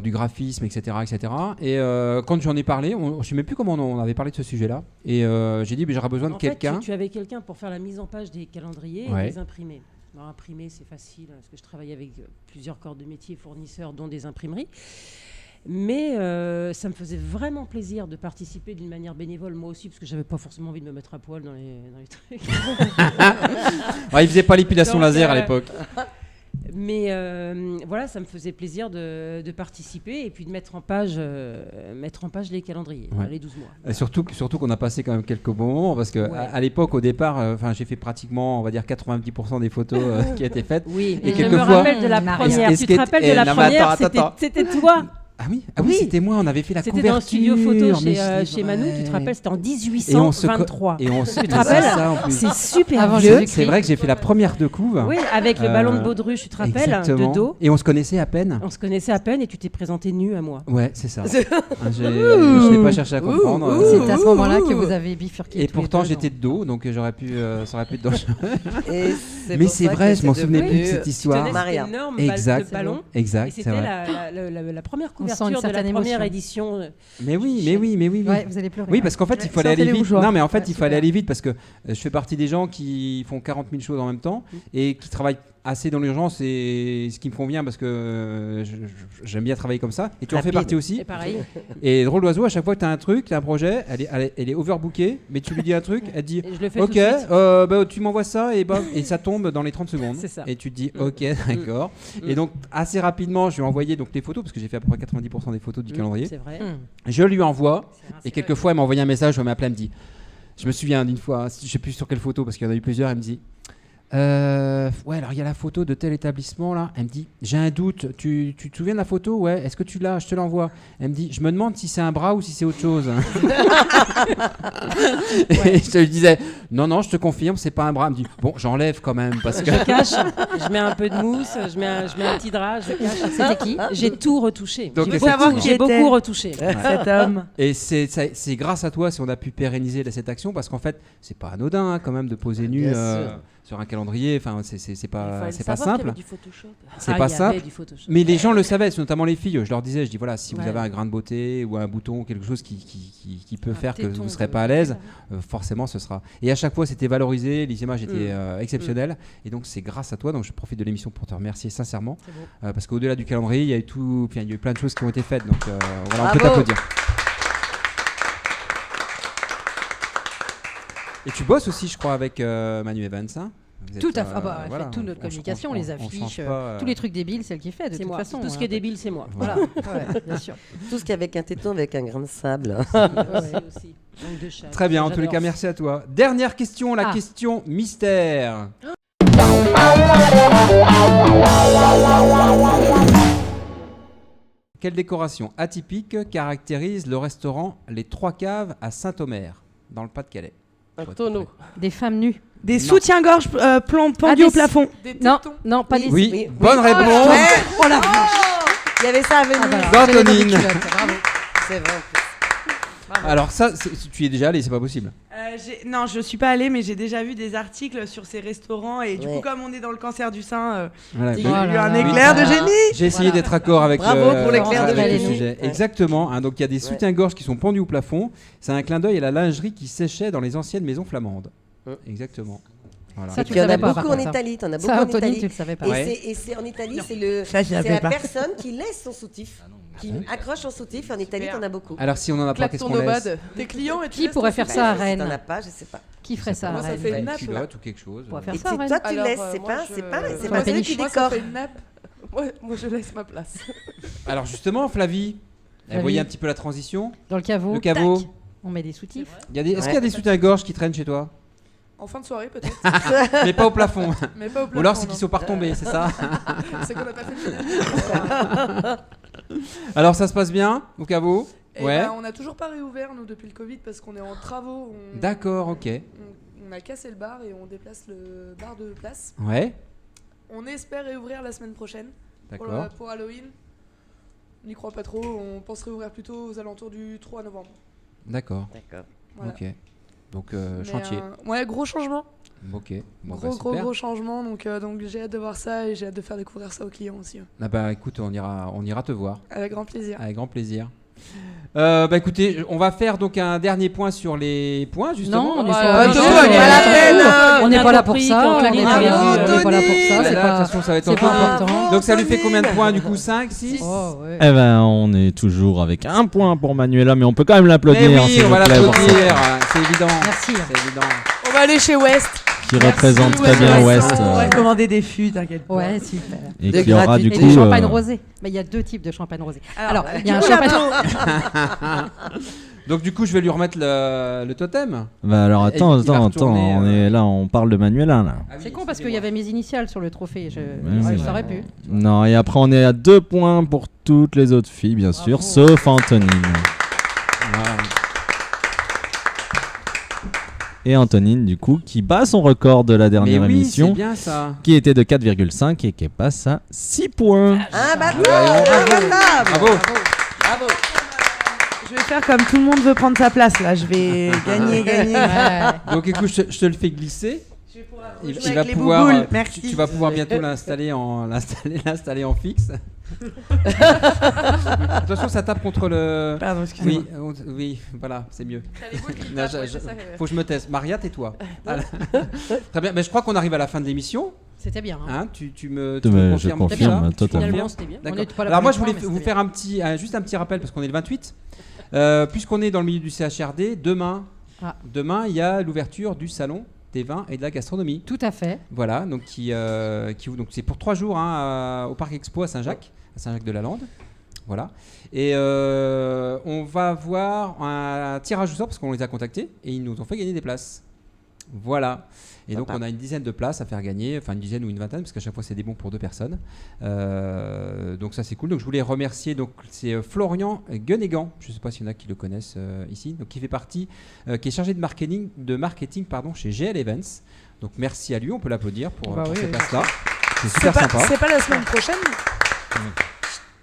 du graphisme, etc., etc. Et quand j'en ai parlé, je ne sais même plus comment on avait parlé de ce sujet-là. Et j'ai dit, j'aurais besoin de En fait, quelqu'un. tu avais quelqu'un pour faire la mise en page des calendriers Ouais. et les imprimer. Alors, imprimer, c'est facile parce que je travaille avec plusieurs corps de métier fournisseurs, dont des imprimeries. Mais ça me faisait vraiment plaisir de participer d'une manière bénévole, moi aussi, parce que j'avais pas forcément envie de me mettre à poil dans les trucs. Ouais, il faisait pas l'épilation Donc, laser à l'époque. Mais voilà, ça me faisait plaisir de participer et puis de mettre en page les calendriers, Ouais. les 12 mois. Et surtout qu'on a passé quand même quelques bons moments parce que Ouais. à l'époque, au départ, j'ai fait pratiquement, on va dire 90% des photos qui étaient faites. Oui, Et je me quelquefois- rappelle de la Maria. première. Et ce Tu qui te est- rappelles et de la non, mais première, attends. c'était toi. Ah oui, c'était moi, on avait fait la C'était couverture. dans le studio photo mais chez Manu, tu te rappelles, c'était en Et 1823. Et on se Tu te rappelles ça, en plus. C'est super Avant vieux. Jésus-Christ. C'est vrai que j'ai fait la première de couve. Oui, avec le ballon de Baudruche, tu te rappelles, Exactement. de dos. Et on se connaissait à peine. On se connaissait à peine et tu t'es présenté nu à moi. Ouais, c'est ça. Je n'ai pas cherché à comprendre. C'est à ce moment-là que vous avez bifurqué. Et tous les pourtant, deux, j'étais de dos, donc ça aurait pu être dangereux. Et Mais c'est vrai, je m'en souvenais plus de cette Tu histoire. tenais Maria. cette énorme Exact. ballon. Exact, Et c'est c'était vrai. la première On sent une couverture de la certaine première émotion. édition. Mais oui. Ouais, vous allez pleurer. Oui, parce qu'en fait, il faut aller sortez les vite. mouchoirs. Non, mais en fait, Ouais, il faut aller super. vite parce que je fais partie des gens qui font 40 000 choses en même temps et qui travaillent assez dans l'urgence et ce qui me convient parce que j'aime bien travailler comme ça. Et tu en fais Rapide. partie aussi. Et pareil. Et drôle d'oiseau, à chaque fois que tu as un truc, tu as un projet, elle est overbookée, mais tu lui dis un truc, elle te dit Et je le fais ok, tout de suite. bah, tu m'envoies ça et ça tombe dans les 30 secondes. C'est ça. Et tu te dis ok, d'accord. Et donc assez rapidement, je lui ai envoyé donc les photos parce que j'ai fait à peu près 90% des photos du calendrier. C'est vrai. Je lui envoie C'est et quelquefois elle m'a envoyé un message, elle m'a appelé, elle me dit, je me souviens d'une fois, je sais plus sur quelle photo parce qu'il y en a eu plusieurs, elle me dit ouais, alors il y a la photo de tel établissement là. Elle me dit j'ai un doute, tu te souviens de la photo? Ouais, est-ce que tu l'as? Je te l'envoie. Elle me dit je me demande si c'est un bras ou si c'est autre chose. Et je lui disais non, je te confirme, c'est pas un bras. Elle me dit bon, j'enlève quand même parce que Je cache, je mets un peu de mousse, je mets un petit drap, je cache. C'était qui? J'ai tout retouché. Donc, J'ai savoir beaucoup, qui j'ai était. beaucoup retouché. Cet homme. et c'est grâce à toi si on a pu pérenniser cette action parce qu'en fait c'est pas anodin quand même de poser nu Bien sûr. sur un calendrier. Enfin c'est pas simple. Du Photoshop. C'est Ah, pas il y avait simple. du Photoshop. Mais les gens le savaient, notamment les filles. Je leur disais, je dis voilà, si vous Ouais. avez un grain de beauté ou un bouton, quelque chose qui peut faire que téton, vous ne serez comme- pas à l'aise, forcément ce sera. Et à chaque fois c'était valorisé, les images étaient exceptionnelles. Et donc c'est grâce à toi. Donc je profite de l'émission pour te remercier sincèrement, C'est beau. parce qu'au-delà du calendrier, il y a eu plein de choses qui ont été faites. Donc voilà, on peut Bravo. t'applaudir. Et tu bosses aussi, je crois, avec Manu Evans. Hein. Vous Tout êtes, à fait. Ah bah, elle voilà, fait toute notre on- communication, on- les on change affiches, pas, tous les trucs débiles, c'est elle qui fait de C'est toute moi. façon. Tout ce qui est débile, c'est moi. Voilà, ouais, bien sûr. Tout ce qui est avec un téton avec un grain de sable. Aussi. Donc de chat. Très bien, en tous les J'adore. cas, merci à toi. Dernière question, la Ah. question mystère. Quelle décoration atypique caractérise le restaurant Les Trois Caves à Saint-Omer, dans le Pas-de-Calais? Un tonneau. Des femmes nues. Des Non. soutiens-gorge pendus des- au plafond. Des Non, tétons. non, pas des. Oui, oui. bonne Oui. réponse. Oh la vache. Il y avait ça à venir. Ah bah alors, D'Antonine. j'avais pas de culotte, bravo. C'est vrai. Alors ça, tu y es déjà allé, c'est pas possible. Non, je suis pas allée, mais j'ai déjà vu des articles sur ces restaurants. Et du Ouais. coup, comme on est dans le cancer du sein, Voilà, j'ai ben, eu Oh là un là. éclair de Voilà. génie. j'ai essayé d'être d'accord avec Bravo le, pour l'éclair de avec le génie. sujet. Ouais. Exactement. Hein, donc il y a des soutiens-gorge qui sont pendus au plafond. C'est un clin d'œil à la lingerie qui séchait dans les anciennes maisons flamandes. Exactement. Voilà. Ça, Et tu puis il y en le a savais pas, par beaucoup en contre, ça. Italie. T'en as beaucoup Ça, en Anthony, Italie. tu le savais pas. Et c'est en Italie, c'est Ça, je c'est l'avais la pas. personne qui laisse son soutif, qui accroche son soutif. Et en Italie, t'en as beaucoup. Alors si on en a pas, Claque qu'est-ce ton qu'on laisse? nomade. Tes clients et tu Qui laisses pourrait ton faire souffle. ça à Si Rennes? t'en as pas, je sais pas. Qui ferait ça à Moi, ça Rennes fait une Une nappe, là. culotte ou quelque chose. On pourrait faire Et ça à Rennes. toi, tu Alors, laisses. moi, C'est pas je- c'est Moi, la c'est péniche. qui Moi, ça décore. fait une nappe. Moi, je laisse ma place. Alors justement, Flavie, vous Flavie. voyez un petit peu la transition. Dans le caveau. Le caveau. tac, on met des soutifs. Est-ce qu'il y a Ouais. des soutiens-gorge qui traînent chez toi? En fin de soirée, peut-être. Mais pas au plafond. Mais pas au plafond. Ou alors c'est qu'ils non. sont pas retombés, c'est ça? C'est qu'on n'a pas fait le ménage. Alors ça se passe bien au caveau? Et Ouais. ben, on n'a toujours pas réouvert, nous, depuis le Covid, parce qu'on est en travaux. D'accord, ok. On a cassé le bar et on déplace le bar de place. Ouais, On espère réouvrir la semaine prochaine d'accord. pour Halloween. On n'y croit pas trop, on pense réouvrir plutôt aux alentours du 3 novembre. D'accord, D'accord. Voilà. ok. Donc Mais, chantier. ouais, gros changement. Ok, bon, Gros, bah, super. gros changement. Donc j'ai hâte de voir ça et j'ai hâte de faire découvrir ça aux clients aussi. Ah bah écoute, on ira te voir. Avec grand plaisir. Avec grand plaisir. Bah écoutez, on va faire donc un dernier point sur les points justement. Non, on n'est Ouais, pas ouais, du tout, ouais, on est ouais, pas la ouais, peine. ouais, On n'est a pas là pour compris ça. On qu'Anthony n'est avait pas vu, là pour ça. Là, C'est de toute pas. façon, ça va être c'est pas encore. important. Donc ça lui fait combien de points du coup? 5, 6? Oh, ouais. Eh ben, on est toujours avec un point pour Manuela, mais on peut quand même l'applaudir. Mais oui, s'il on vous va plaît, pour l'applaudir, c'est évident. Merci. C'est évident. On va aller chez West. qui représente très West. bien Ouais, West. On va commander des fûts, t'inquiète pas. Ouais, super. Et De qui aura du gratuité. coup. Et du champagne rosé. Mais il y a deux types de champagne rosé. Alors, il y a un du champagne. gelato. Donc du coup, je vais lui remettre le totem. Bah alors Et il va retourner, on est là, on parle de Manuela là. Ah oui, C'est con parce qu'il y avait mes initiales sur le trophée. oui. Ça aurait pu. Non, et après on est à 2 points pour toutes les autres filles, bien sûr, sauf Antonine. Voilà. Et Antonine, du coup, qui bat son record de la dernière Mais oui, émission, c'est bien ça. qui était de 4,5 et qui passe à 6 points. Un bâtard. Bravo. Bravo. Je vais faire comme tout le monde veut prendre sa place là. Je vais gagner. Donc écoute, je te le fais glisser. Il jouer va avec les pouvoir, bouboules, merci. tu vas pouvoir bientôt l'installer en fixe. Attention, ça tape contre le. Pardon, excusez-moi. Oui, voilà, c'est mieux. T'as les boules qui Non, tapent, ouais, c'est ça, faut que je me teste. Maria, tais-toi. Très bien, mais je crois qu'on arrive à la fin de l'émission. C'était bien. Hein, tu me Je confirmes confirme ça totalement. Finalement, c'était bien. D'accord. On est pas la Alors moi, je première voulais fois, mais vous c'était faire juste un petit rappel parce qu'on est le 28. Puisqu'on est dans le milieu du CHRD, demain, il y a l'ouverture du salon des vins et de la gastronomie. Tout à fait. Voilà, donc donc c'est pour 3 jours au Parc Expo à Saint-Jacques-de-la-Lande. Voilà. Et on va avoir un tirage au sort parce qu'on les a contactés et ils nous ont fait gagner des places. Voilà. Et donc on a une dizaine de places à faire gagner, enfin une dizaine ou une vingtaine, parce qu'à chaque fois c'est des bons pour 2 personnes. Donc ça c'est cool. Donc je voulais remercier, donc c'est Florian Guénégan, je ne sais pas s'il y en a qui le connaissent ici, donc qui fait partie, qui est chargé de marketing chez GL Events. Donc merci à lui, on peut l'applaudir pour ces places-là. C'est super sympa. C'est pas la semaine prochaine.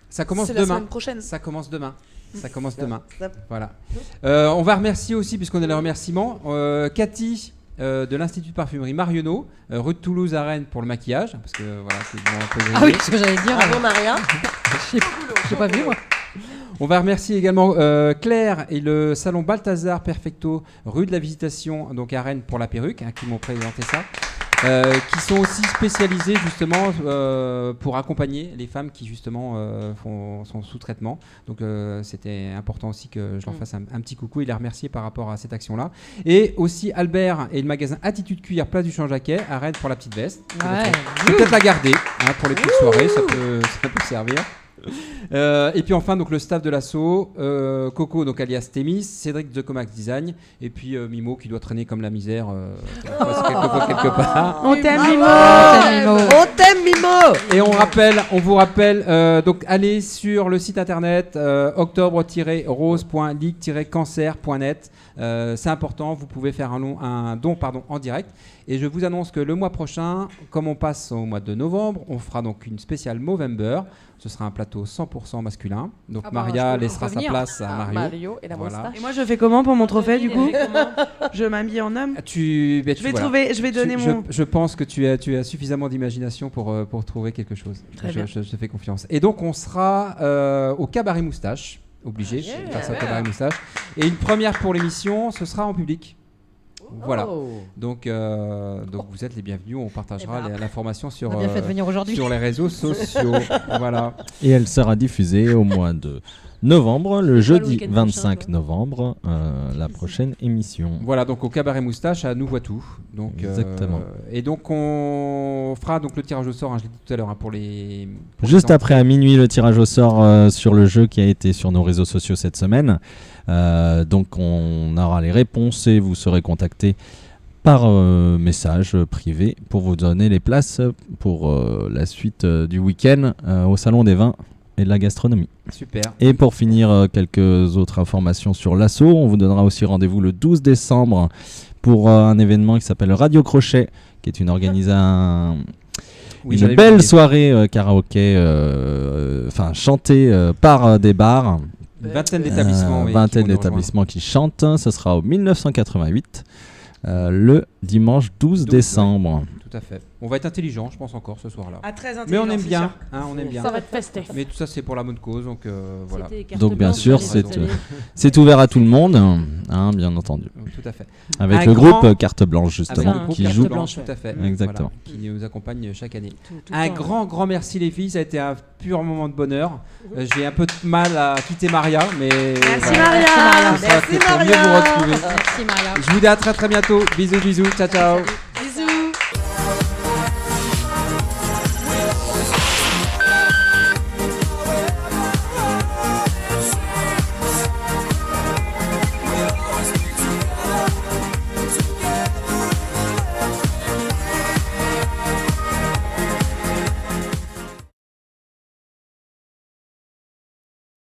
Ça commence C'est demain. la semaine prochaine. Ça commence demain. Voilà. On va remercier aussi, puisqu'on est les remerciements, Cathy de l'Institut de Parfumerie Marionneau, rue de Toulouse à Rennes pour le maquillage, parce que voilà, c'est un peu Ah oui, ce que j'allais dire. Bravo Maria. J'ai pas vu moi. On va remercier également Claire et le salon Balthazar Perfecto, rue de la Visitation, donc à Rennes pour la perruque, qui m'ont présenté ça. Qui sont aussi spécialisés justement pour accompagner les femmes qui justement sont sous traitement. Donc c'était important aussi que je leur fasse un petit coucou et les remercier par rapport à cette action-là. Et aussi Albert et le magasin Attitude Cuir, place du Champ-Jacquet à Rennes pour la petite veste. Peut-être la garder pour les petites soirées, ça peut servir. Et puis enfin donc le staff de l'assaut, Coco donc alias Thémis, Cédric de Comax Design et puis Mimo qui doit traîner comme la misère quelque part. On t'aime Mimo. On t'aime Mimo. Et on vous rappelle donc allez sur le site internet octobre-rose.ligue-cancer.net. C'est important, vous pouvez faire un don en direct. Et je vous annonce que le mois prochain, comme on passe au mois de novembre, on fera donc une spéciale Movember. Ce sera un plateau 100% masculin. Donc Maria laissera sa place à Mario. Mario et la moustache. Et moi, je fais comment pour mon trophée du coup? Je m'habille en homme. Je vais donner mon. Je pense que tu as suffisamment d'imagination pour trouver quelque chose. Je te fais confiance. Et donc on sera au Cabaret Moustache. Obligé de faire ça au Cabaret Moustache. Et une première pour l'émission, ce sera en public. Voilà. Donc vous êtes les bienvenus. On partagera l'information sur les réseaux sociaux. Voilà. Et elle sera diffusée au mois de novembre, le jeudi 25 novembre, la prochaine émission. Voilà, donc au Cabaret Moustache à Nouveau-Tout. Donc, exactement. Et donc on fera donc le tirage au sort, je l'ai dit tout à l'heure, pour les... Juste après à minuit, le tirage au sort sur le jeu qui a été sur nos réseaux sociaux cette semaine. Donc on aura les réponses et vous serez contacté par message privé pour vous donner les places pour la suite du week-end au Salon des Vins et de la Gastronomie. Super. Et pour finir, quelques autres informations sur l'assaut. On vous donnera aussi rendez-vous le 12 décembre pour un événement qui s'appelle Radio Crochet, qui est une belle soirée karaoké, chantée par des bars. Une vingtaine d'établissements. Vingtaine d'établissements qui chantent. Ce sera au 1988, le dimanche 12 décembre. Tout à fait. On va être intelligent, je pense encore ce soir-là. Très intelligent. Mais on aime bien, on aime bien. Ça va être festif. Mais tout ça c'est pour la bonne cause, donc voilà. Donc bien sûr, c'est ouvert à tout le monde, bien entendu. Tout à fait. Avec le groupe Carte Blanche justement, qui joue. Tout à fait. Exactement. Voilà, qui nous accompagne chaque année. Un grand merci les filles, ça a été un pur moment de bonheur. J'ai un peu de mal à quitter Maria, mais merci Maria. Merci Maria. Mieux vous retrouver. Merci Maria. Je vous dis à très bientôt. Bisous, ciao.